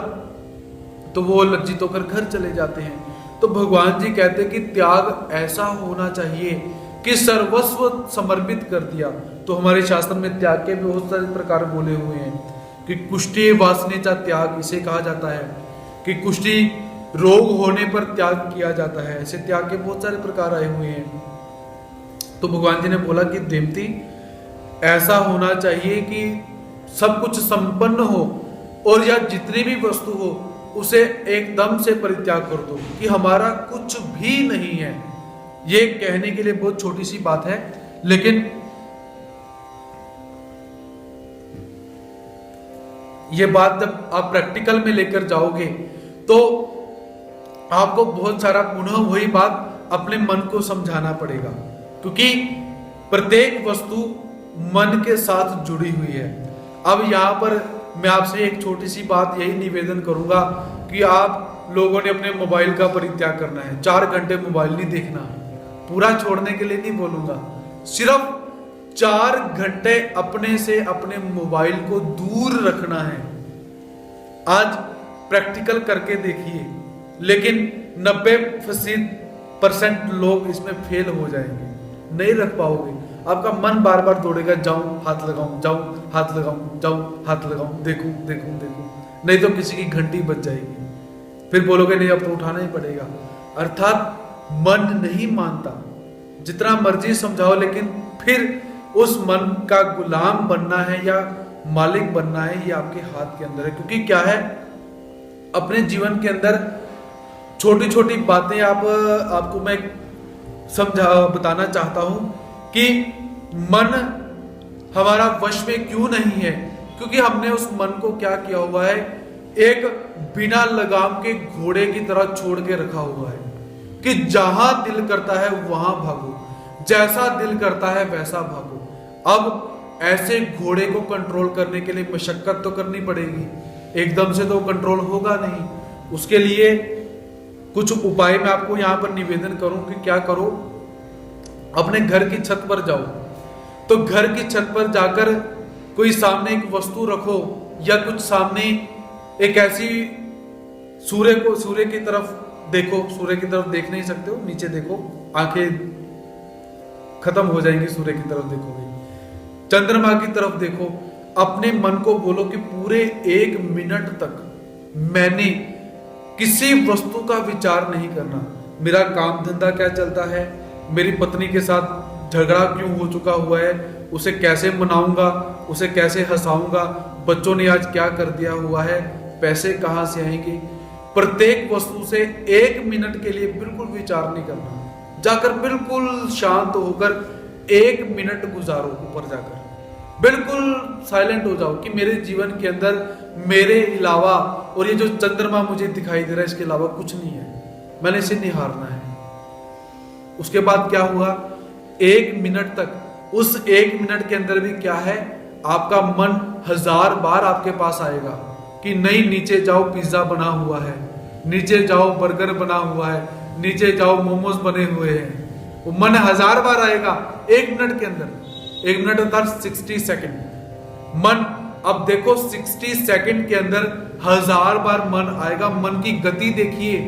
तो वो लज्जित होकर घर चले जाते हैं। तो भगवान जी कहते हैं कि त्याग ऐसा होना चाहिए कि सर्वस्व समर्पित कर दिया। तो हमारे शास्त्र में त्याग के बहुत सारे प्रकार बोले हुए हैं कि कुष्ठी वासनेचा त्याग इसे कहा जाता है, कि कुष्ठी रोग होने पर त्याग किया जाता है। ऐसे त्याग के बहुत सारे प्रकार आए हुए हैं। तो भगवान जी ने बोला कि देवती, ऐसा होना चाहिए कि सब कुछ संपन्न हो, और या जितनी भी वस्तु हो उसे एकदम से परित्याग कर दो कि हमारा कुछ भी नहीं है। ये कहने के लिए बहुत छोटी सी बात है, लेकिन ये बात जब आप प्रैक्टिकल में लेकर जाओगे तो आपको बहुत सारा पुनः वही बात अपने मन को समझाना पड़ेगा, क्योंकि प्रत्येक वस्तु मन के साथ जुड़ी हुई है। अब यहां पर मैं आपसे एक छोटी सी बात यही निवेदन करूंगा कि आप लोगों ने अपने मोबाइल का परित्याग करना है। 4 घंटे मोबाइल नहीं देखना, पूरा छोड़ने के लिए नहीं बोलूंगा, सिर्फ 4 घंटे अपने से अपने मोबाइल को दूर रखना है। आज प्रैक्टिकल करके देखिए, लेकिन 90% लोग इसमें फेल हो जाएंगे, नहीं रख पाओगे। आपका मन बार बार दौड़ेगा, जाऊं हाथ लगाऊं, जाऊं हाथ लगाऊं, जाऊं हाथ लगाऊं, देखूं देखूं देखूं, नहीं तो किसी की घंटी बज जाएगी, फिर बोलोगे नहीं अब तो उठाना ही पड़ेगा। अर्थात मन नहीं मानता, जितना मर्जी समझाओ, लेकिन फिर उस मन का गुलाम बनना है या मालिक बनना है, ये आपके हाथ के अंदर है। क्योंकि क्या है, अपने जीवन के अंदर छोटी छोटी बातें आपको मैं बताना चाहता हूं कि मन हमारा वश में क्यों नहीं है, क्योंकि हमने उस मन को क्या किया हुआ है, एक बिना लगाम के घोड़े की तरह छोड़ के रखा हुआ है कि जहां दिल करता है वहां भागो, जैसा दिल करता है वैसा भागो। अब ऐसे घोड़े को कंट्रोल करने के लिए मशक्कत तो करनी पड़ेगी, एकदम से तो कंट्रोल होगा नहीं। उसके लिए कुछ उपाय मैं आपको यहां पर निवेदन करूं कि क्या करो, अपने घर की छत पर जाओ, तो घर की छत पर जाकर कोई सामने एक वस्तु रखो, या कुछ सामने एक ऐसी सूर्य की तरफ देखो, सूर्य की तरफ देख नहीं सकते हो, नीचे देखो, आंखें खत्म हो जाएंगी, सूर्य की तरफ देखोगे, चंद्रमा की तरफ देखो। अपने मन को बोलो कि पूरे 1 मिनट तक मैंने किसी वस्तु का विचार नहीं करना। मेरा काम धंधा क्या चलता है, मेरी पत्नी के साथ झगड़ा क्यों हो चुका हुआ है, उसे कैसे मनाऊंगा, उसे कैसे हंसाऊंगा, बच्चों ने आज क्या कर दिया हुआ है, पैसे कहां से आएंगे। प्रत्येक वस्तु से 1 मिनट के लिए बिल्कुल विचार नहीं करना। जाकर बिल्कुल शांत होकर 1 मिनट गुजारो, ऊपर जाकर बिल्कुल साइलेंट हो जाओ कि मेरे जीवन के अंदर मेरे अलावा और ये जो चंद्रमा मुझे दिखाई दे रहा है इसके अलावा कुछ नहीं है, मैंने इसे निहारना है। उसके बाद क्या हुआ, 1 मिनट तक, उस 1 मिनट के अंदर भी क्या है, आपका मन 1000 बार आपके पास आएगा कि नहीं नीचे जाओ पिज्जा बना हुआ है, नीचे जाओ बर्गर बना हुआ है, नीचे जाओ मोमोज बने हुए हैं। वो मन 1000 बार आएगा 1 मिनट के अंदर। 1 मिनट अर्थात 60 सेकंड। मन, अब देखो 60 सेकंड के अंदर 1000 बार मन आएगा। मन की गति देखिए,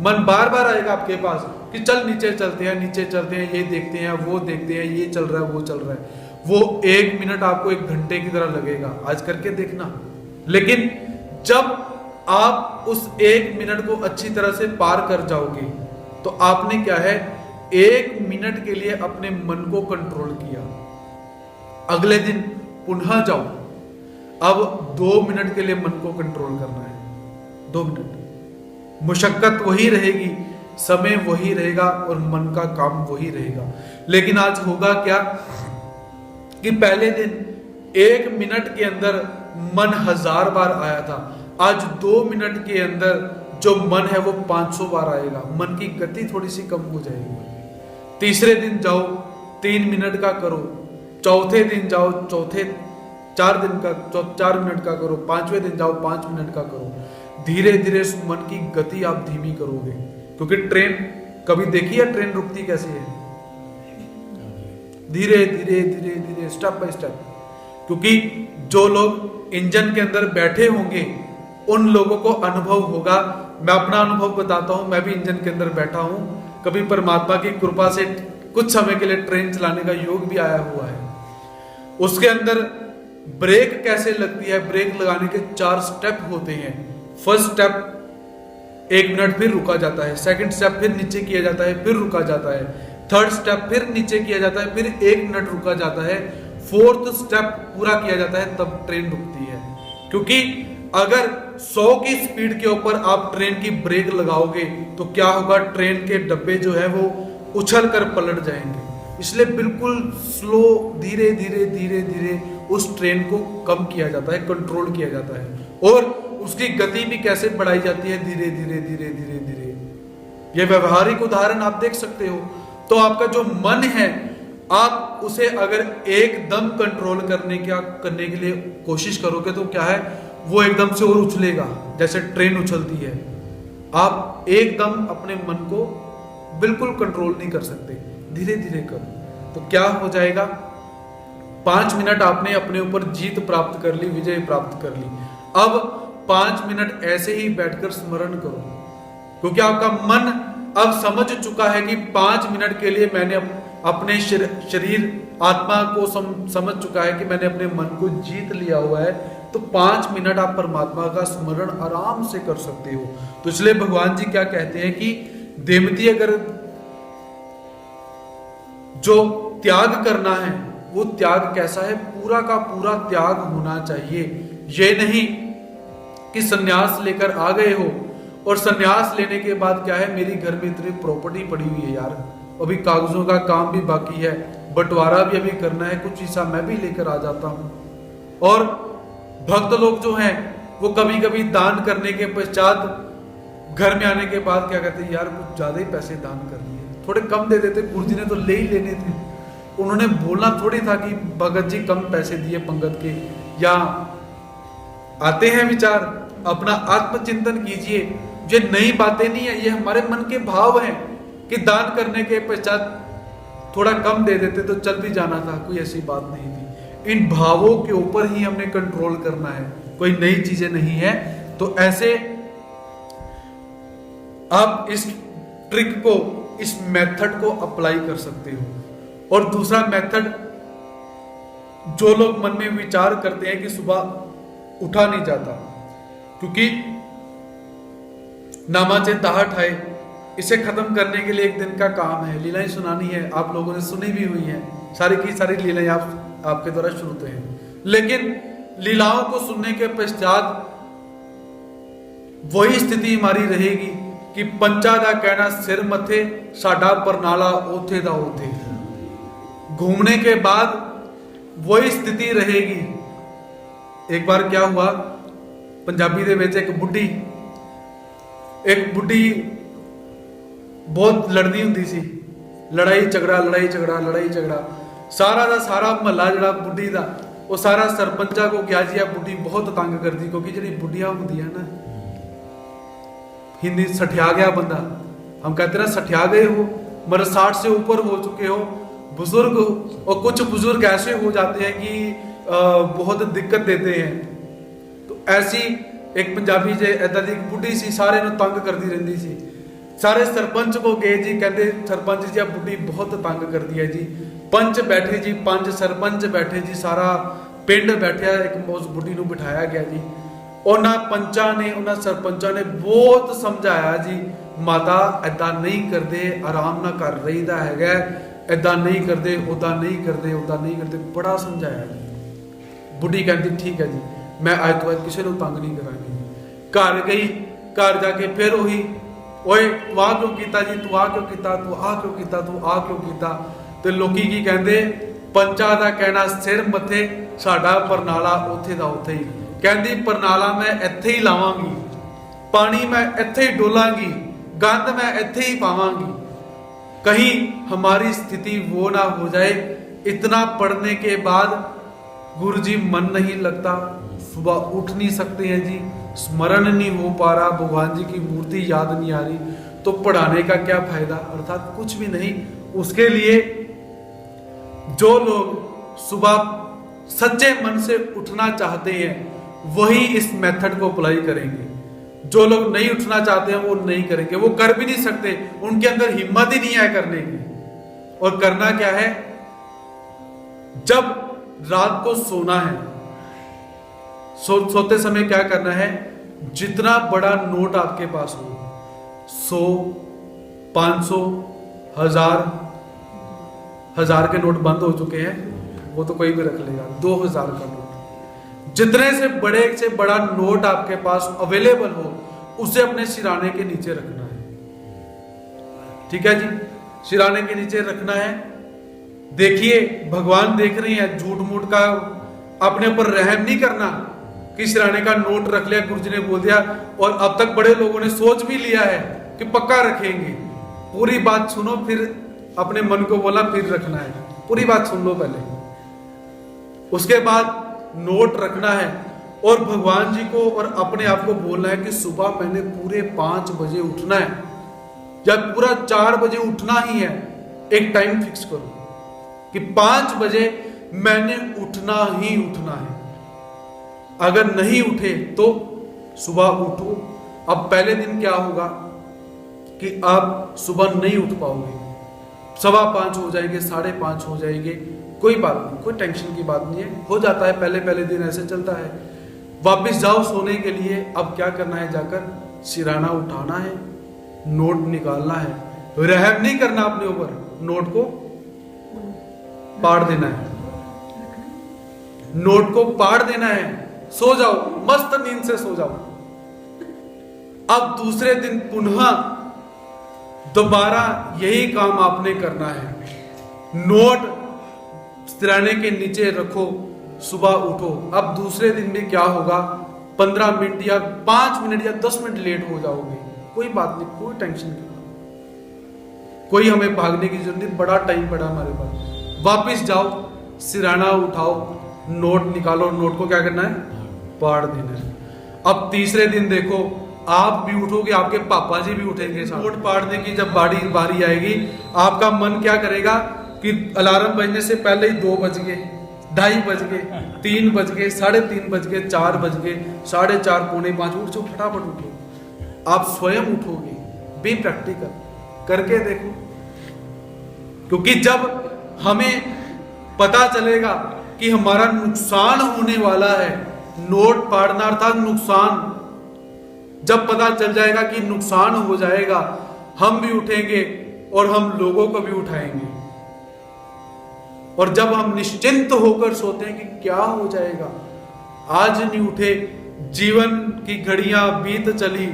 मन बार बार आएगा आपके पास कि चल नीचे चलते हैं, नीचे चलते हैं, ये देखते हैं, वो देखते हैं, ये चल रहा है, वो चल रहा है। वो 1 मिनट आपको 1 घंटे की तरह लगेगा, आज करके देखना। लेकिन जब आप उस 1 मिनट को अच्छी तरह से पार कर जाओगे तो आपने क्या है, 1 मिनट के लिए अपने मन को कंट्रोल किया। अगले दिन पुनः जाओ, अब 2 मिनट के लिए मन को कंट्रोल करना है। 2 मिनट, मुशक्कत वही रहेगी, समय वही रहेगा और मन का काम वही रहेगा। लेकिन आज होगा क्या कि पहले दिन 1 मिनट के अंदर मन 1000 बार आया था, आज 2 मिनट के अंदर जो मन है वो 500 बार आएगा। मन की गति थोड़ी सी कम हो जाएगी। तीसरे दिन जाओ 3 मिनट का करो, चौथे दिन जाओ 4 मिनट का करो, 5वें दिन जाओ 5 मिनट का करो। धीरे धीरे उस मन की गति आप धीमी करोगे, क्योंकि ट्रेन कभी देखी है ट्रेन रुकती कैसे है, धीरे धीरे धीरे धीरे, स्टेप बाय स्टेप। क्योंकि जो लोग इंजन के अंदर बैठे होंगे उन लोगों को अनुभव होगा। मैं अपना अनुभव बताता हूं, मैं भी इंजन के अंदर बैठा हूं। कभी परमात्मा की कृपा से कुछ समय के लिए ट्रेन चलाने का योग भी आया हुआ है। उसके अंदर ब्रेक कैसे लगती है, ब्रेक लगाने के 4 स्टेप होते हैं। फर्स्ट स्टेप 1 मिनट फिर रुका जाता है, सेकंड स्टेप फिर नीचे किया जाता है, फिर रुका जाता है, थर्ड स्टेप फिर नीचे किया जाता है, फिर 1 मिनट रुका जाता है, फोर्थ स्टेप पूरा किया जाता है, तब ट्रेन रुकती है। क्योंकि अगर 100 की स्पीड के ऊपर आप ट्रेन की ब्रेक लगाओगे तो क्या होगा, ट्रेन के डब्बे जो है वो उछल कर पलट जाएंगे। इसलिए बिल्कुल स्लो, धीरे धीरे धीरे धीरे उस ट्रेन को कम किया जाता है, कंट्रोल किया जाता है। और उसकी गति भी कैसे बढ़ाई जाती है, धीरे धीरे धीरे धीरे धीरे। ये व्यवहारिक उदाहरण आप देख सकते हो। तो आपका जो मन है, आप उसे अगर एकदम कंट्रोल करने के लिए कोशिश करोगे तो क्या है, वो एकदम से और उछलेगा, जैसे ट्रेन उछलती है। आप एकदम अपने मन को बिल्कुल कंट्रोल नहीं कर सकते, धीरे धीरे करो तो क्या हो जाएगा, 5 मिनट आपने अपने ऊपर जीत प्राप्त कर ली, विजय प्राप्त कर ली। अब 5 मिनट ऐसे ही बैठकर स्मरण करो, क्योंकि आपका मन अब समझ चुका है कि 5 मिनट के लिए मैंने अपने शरीर आत्मा को समझ चुका है कि मैंने अपने मन को जीत लिया हुआ है। तो 5 मिनट आप परमात्मा का स्मरण आराम से कर सकते हो। तो इसलिए भगवान जी क्या कहते हैं कि देवती, अगर जो त्याग करना है वो त्याग कैसा है, पूरा का पूरा त्याग होना चाहिए। ये नहीं कि सन्यास लेकर आ गए हो और सन्यास लेने के बाद क्या है, मेरी घर में इतनी प्रॉपर्टी पड़ी हुई है यार, अभी कागजों का काम भी बाकी है, बंटवारा भी अभी करना है, कुछ हिस्सा मैं भी लेकर आ जाता हूं। और भक्त लोग जो हैं वो कभी कभी दान करने के पश्चात घर में आने के बाद क्या कहते हैं, यार कुछ ज्यादा ही पैसे दान कर दिए, थोड़े कम दे देते, गुरुजी ने तो ले ही लेने थे। उन्होंने बोलना थोड़ी था कि भगत जी कम पैसे दिए पंगत के। या आते हैं विचार, अपना आत्मचिंतन कीजिए। ये नई बातें नहीं है, ये हमारे मन के भाव हैं कि दान करने के पश्चात थोड़ा कम दे देते तो चल भी जाना था, कोई ऐसी बात नहीं थी। इन भावों के ऊपर ही हमने कंट्रोल करना है, कोई नई चीजें नहीं है। तो ऐसे आप इस ट्रिक को, इस मेथड को अप्लाई कर सकते हो। और दूसरा मेथड, जो लोग मन में विचार करते हैं कि सुबह उठा नहीं जाता क्योंकि नामाचे ताहट है, इसे खत्म करने के लिए एक दिन का काम है, लीलाएं सुनानी है, आप लोगों ने सुनी भी हुई है, सारी की सारी लीलाएं आपके द्वारा शुरू हैं। लेकिन लीलाओं को सुनने के पश्चात वही स्थिति हमारी रहेगी कि पंचा दा कहना सिर मथे, साडा परनाला ओथे दा ओथे। घूमने के बाद वही स्थिति रहेगी। एक बार क्या हुआ, पंजाबी दे विच एक बुढ़ी बहुत लड़दी हुंदी सी, लड़ाई झगड़ा। सारा दा सारा महला जिहड़ा बुढ़ी दा, वो सारा सरपंचा को गया जी, बुढ़ी बहुत तंग करती, क्योंकि जिहड़ी बुढ़ियां हुंदियां ना, हिंदी सठिया गया बंदा, हम कहते ना सठिया गए हो, मतलब 60 से ऊपर हो चुके हो, बुजुर्ग हो। और कुछ बुजुर्ग ऐसे हो जाते हैं कि बहुत दिक्कत देते हैं। तो ऐसी एक पंजाबी जे ऐदा दी एक बुढ़ी सी, सारे नूं तंग करती रहंदी सी। सारे सरपंच को गए जी, कहते सरपंच जी बुढ़ी बहुत तंग करती है जी। पंच बैठे जी, 5 सरपंच बैठे जी, सारा पिंड बैठा, एक उस बुढ़ी नूं बिठाया गया जी। उन्हां पंचां ने, उन्हां सरपंचां ने बहुत समझाया जी, माता ऐदा नहीं करते, आराम ना कर रहीदा हैगा, ऐदा नहीं करते, उदा नहीं करते, बड़ा समझाया जी। बुढ़ी कहती ठीक है जी, मैं अज तो बाद किसी को तंग नहीं करांगी। घर गई, घर जाके फिर वही, ओए तू आ क्यों कीता जी, तू आ क्यों कीता, तू आ क्यों कीता, तू आ क्यों कीता। ते लोकी की कहंदे, पंचा दा कहना सिर मथे, साडा परनाला ओथे दा ओथे ही। कहंदी परनाला मैं इत्थे ही लावांगी, पानी मैं इत्थे ही डोलांगी, गंद मैं इत्थे ही पावांगी, कहीं हमारी स्थिति वो ना हो जाए। इतना पढ़ने के बाद गुरुजी मन नहीं लगता, सुबह उठ नहीं सकते हैं जी, स्मरण नहीं हो पा रहा, भगवान जी की मूर्ति याद नहीं आ रही, तो पढ़ाने का क्या फायदा, अर्थात कुछ भी नहीं। उसके लिए जो लोग सुबह सच्चे मन से उठना चाहते हैं वही इस मेथड को अप्लाई करेंगे। जो लोग नहीं उठना चाहते हैं वो नहीं करेंगे, वो कर भी नहीं सकते, उनके अंदर हिम्मत ही नहीं है करने की। और करना क्या है, जब रात को सोना है, सोते समय क्या करना है, जितना बड़ा नोट आपके पास हो, 100, 500, 1000 के नोट बंद हो चुके हैं, वो तो कोई भी रख लेगा, 2000 का नोट, जितने से बड़ा नोट आपके पास अवेलेबल हो, उसे अपने सिराने के नीचे रखना है। ठीक है जी, सिराने के नीचे रखना है। देखिए भगवान देख रहे हैं, झूठ मूठ का अपने ऊपर रहम नहीं करना कि सिराने का नोट रख लिया, गुरुजी ने बोल दिया, और अब तक बड़े लोगों ने सोच भी लिया है कि पक्का रखेंगे। पूरी बात सुनो, फिर अपने मन को बोला फिर रखना है, पूरी बात सुन लो पहले, उसके बाद नोट रखना है। और भगवान जी को और अपने आप को बोलना है कि सुबह मैंने पूरे 5 बजे उठना है, या पूरा 4 बजे उठना ही है। एक टाइम फिक्स करो कि 5 बजे मैंने उठना ही उठना है। अगर नहीं उठे तो सुबह उठो। अब पहले दिन क्या होगा कि आप सुबह नहीं उठ पाओगे, 5:15 हो जाएंगे, 5:30 हो जाएंगे, कोई बात नहीं, कोई टेंशन की बात नहीं है, हो जाता है, पहले दिन ऐसे चलता है। वापस जाओ सोने के लिए। अब क्या करना है, जाकर सिराना उठाना है, नोट निकालना है, रहम नहीं करना अपने ऊपर, नोट को पाड़ देना है, नोट को पाड़ देना है, सो जाओ, मस्त नींद से सो जाओ। अब दूसरे दिन पुनः दोबारा यही काम आपने करना है, नोट सिराने के नीचे रखो, सुबह उठो। अब दूसरे दिन भी क्या होगा, 15 मिनट या 5 मिनट या 10 मिनट लेट हो जाओगे, कोई बात नहीं, कोई टेंशन नहीं, कोई हमें भागने की जरूरत नहीं, बड़ा टाइम पड़ा हमारे पास। वापिस जाओ, सिराना उठाओ, नोट निकालो, नोट को क्या करना है, पाड़ देना है। अब तीसरे दिन देखो, आप भी उठोगे, आपके पापा जी भी उठेंगे। नोट पाड़ने की जब बारी आएगी, आपका मन क्या करेगा कि अलार्म बजने से पहले ही 2 बज गए, 2:30 बज गए, 3 बज गए, 3:30 बज गए, 4 बज गए, 4:30, 4:45, उठ जाओ, फटाफट उठो। आप स्वयं उठोगे, बी प्रैक्टिकल करके देखो। क्योंकि जब हमें पता चलेगा कि हमारा नुकसान होने वाला है, नोट पाड़ना अर्थात नुकसान, जब पता चल जाएगा कि नुकसान हो जाएगा, हम भी उठेंगे और हम लोगों को भी उठाएंगे। और जब हम निश्चिंत होकर सोते हैं कि क्या हो जाएगा, आज नहीं उठे, जीवन की घड़ियां बीत चली,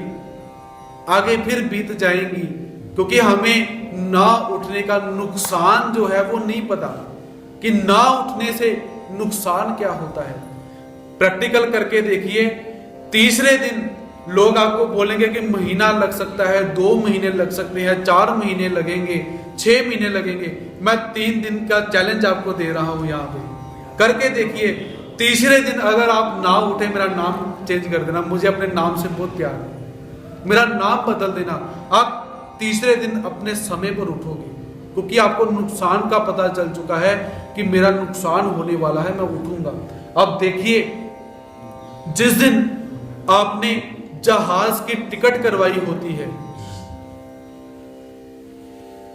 आगे फिर बीत जाएंगी, क्योंकि हमें ना उठने का नुकसान जो है वो नहीं पता कि ना उठने से नुकसान क्या होता है। प्रैक्टिकल करके देखिए, तीसरे दिन लोग आपको बोलेंगे कि महीना लग सकता है, 2 महीने लग सकते हैं, 4 महीने लगेंगे, 6 महीने लगेंगे। मैं 3 दिन का चैलेंज आपको दे रहा हूं, यहां पे करके देखिए। तीसरे दिन अगर आप ना उठे, मेरा नाम चेंज कर देना, मुझे अपने नाम से बहुत प्यार है, मेरा नाम बदल देना। आप तीसरे दिन अपने समय पर उठोगे, क्योंकि आपको नुकसान का पता चल चुका है कि मेरा नुकसान होने वाला है, मैं उठूंगा। अब देखिए, जिस दिन आपने जहाज की टिकट करवाई होती है,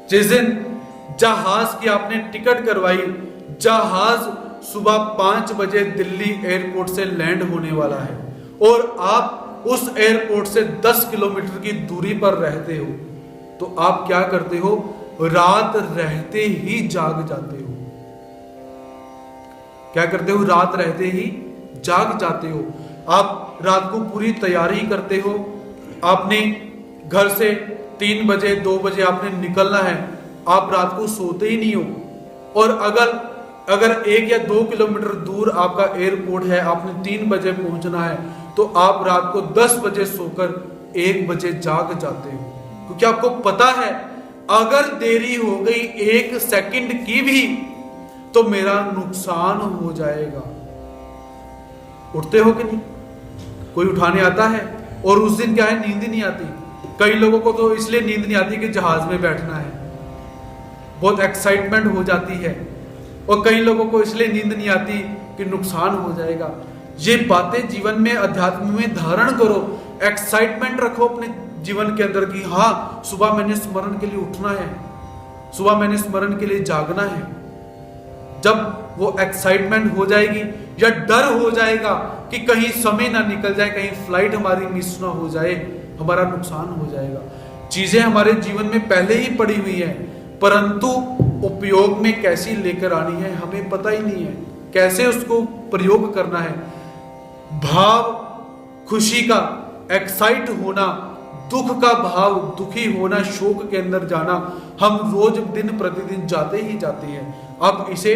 जिस दिन जहाज की आपने टिकट करवाई, जहाज सुबह 5 बजे दिल्ली एयरपोर्ट से लैंड होने वाला है और आप उस एयरपोर्ट से 10 किलोमीटर की दूरी पर रहते हो, तो आप क्या करते हो? रात रहते ही जाग जाते हो। क्या करते हो? रात रहते ही जाग जाते हो। आप रात को पूरी तैयारी करते हो, आपने घर से 3 बजे 2 बजे आपने निकलना है, आप रात को सोते ही नहीं हो। और अगर 1 या 2 किलोमीटर दूर आपका एयरपोर्ट है, आपने 3 बजे पहुंचना है, तो आप रात को 10 बजे सोकर 1 बजे जाग जाते हो, क्योंकि आपको पता है अगर देरी हो गई 1 सेकंड की भी तो मेरा नुकसान हो जाएगा। उठते हो कि नहीं? कोई उठाने आता है? और उस दिन क्या है, नींद ही नहीं आती। कई लोगों को तो इसलिए नींद नहीं आती कि जहाज में बैठना है, बहुत एक्साइटमेंट हो जाती है। और कई लोगों को इसलिए नींद नहीं आती कि नुकसान हो जाएगा। ये बातें जीवन में, अध्यात्म में धारण करो, एक्साइटमेंट रखो अपने जीवन के अंदर कि हाँ, सुबह मैंने स्मरण के लिए उठना है, सुबह मैंने स्मरण के लिए जागना है। जब वो एक्साइटमेंट हो जाएगी या डर हो जाएगा कि कहीं समय ना निकल जाए, कहीं फ्लाइट हमारी मिस ना हो जाए, हमारा नुकसान हो जाएगा। चीजें हमारे जीवन में पहले ही पड़ी हुई है, परंतु उपयोग में कैसी लेकर आनी है हमें पता ही नहीं है, कैसे उसको प्रयोग करना है। भाव खुशी का, एक्साइट होना, दुख का भाव, दुखी होना, शोक के अंदर जाना, हम रोज दिन प्रतिदिन जाते ही जाते हैं। अब इसे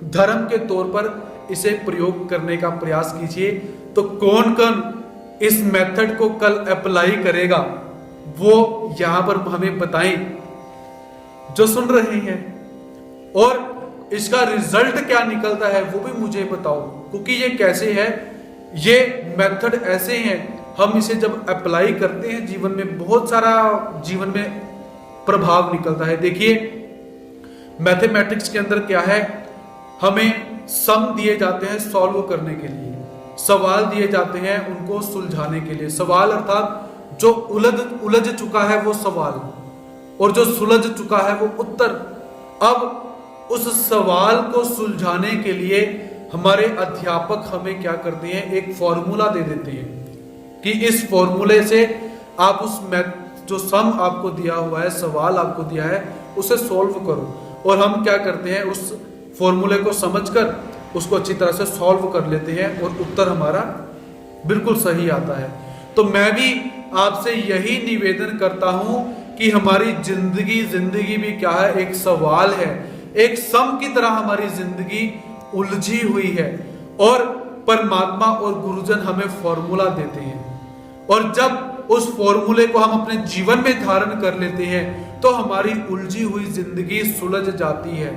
धर्म के तौर पर इसे प्रयोग करने का प्रयास कीजिए। तो कौन कौन इस मेथड को कल अप्लाई करेगा वो यहां पर हमें बताएं, जो सुन रहे हैं, और इसका रिजल्ट क्या निकलता है वो भी मुझे बताओ। क्योंकि ये कैसे है, ये मेथड ऐसे हैं, हम इसे जब अप्लाई करते हैं जीवन में, बहुत सारा जीवन में प्रभाव निकलता है। देखिए, मैथमेटिक्स के अंदर क्या है, हमें सम दिए जाते हैं सॉल्व करने के लिए, सवाल दिए जाते हैं उनको सुलझाने के लिए। सवाल अर्थात जो उलझ चुका है वो सवाल, और जो सुलझ चुका है वो उत्तर। अब उस सवाल को सुलझाने के लिए हमारे अध्यापक हमें क्या करते हैं, एक फॉर्मूला दे देते हैं कि इस फॉर्मूले से आप उस जो सम आपको दिया हुआ है, सवाल आपको दिया है, उसे सॉल्व करो। और हम क्या करते हैं, उस फॉर्मूले को समझकर उसको अच्छी तरह से सॉल्व कर लेते हैं और उत्तर हमारा बिल्कुल सही आता है। तो मैं भी आपसे यही निवेदन करता हूं कि हमारी जिंदगी भी क्या है, एक सवाल है, एक सम की तरह हमारी जिंदगी उलझी हुई है, और परमात्मा और गुरुजन हमें फॉर्मूला देते हैं, और जब उस फॉर्मूले को हम अपने जीवन में धारण कर लेते हैं तो हमारी उलझी हुई जिंदगी सुलझ जाती है।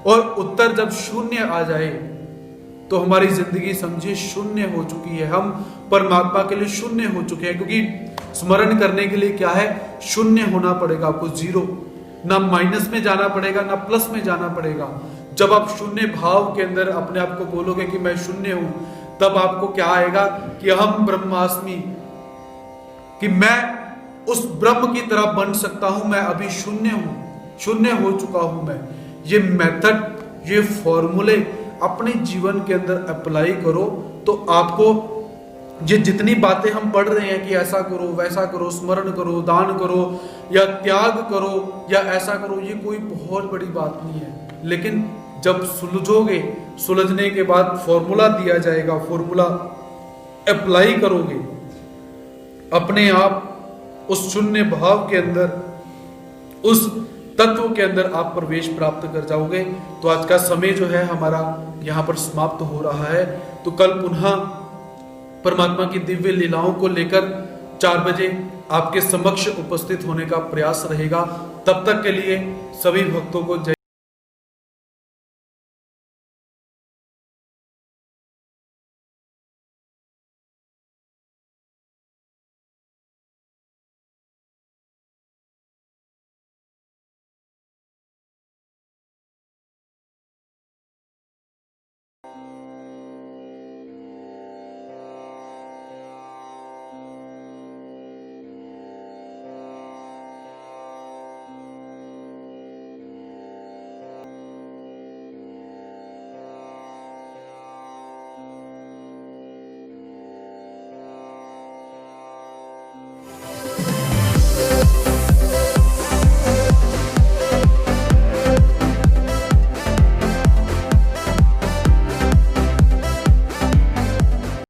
और उत्तर जब शून्य आ जाए तो हमारी जिंदगी समझिए शून्य हो चुकी है, हम परमात्मा के लिए शून्य हो चुके हैं। क्योंकि स्मरण करने के लिए क्या है, शून्य होना पड़ेगा आपको, जीरो, ना माइनस में जाना पड़ेगा ना प्लस में जाना पड़ेगा। जब आप शून्य भाव के अंदर अपने आप को बोलोगे कि मैं शून्य हूं, तब आपको क्या आएगा कि अहम ब्रह्मास्मि, कि मैं उस ब्रह्म की तरह बन सकता हूं, मैं अभी शून्य हूं, शून्य हो चुका हूं मैं। ये मेथड, ये फॉर्मूले अपने जीवन के अंदर अप्लाई करो तो आपको ये जितनी बातें हम पढ़ रहे हैं कि ऐसा करो, वैसा करो, स्मरण करो, दान करो, या त्याग करो, या ऐसा करो, ये कोई बहुत बड़ी बात नहीं है। लेकिन जब सुलझोगे, सुलझने के बाद फॉर्मूला दिया जाएगा, फॉर्मूला अप्लाई करोगे, अपने आप उस शून्य भाव के अंदर, उस तत्व के अंदर आप प्रवेश प्राप्त कर जाओगे। तो आज का समय जो है हमारा यहाँ पर समाप्त हो रहा है। तो कल पुनः परमात्मा की दिव्य लीलाओं को लेकर 4 बजे आपके समक्ष उपस्थित होने का प्रयास रहेगा। तब तक के लिए सभी भक्तों को जय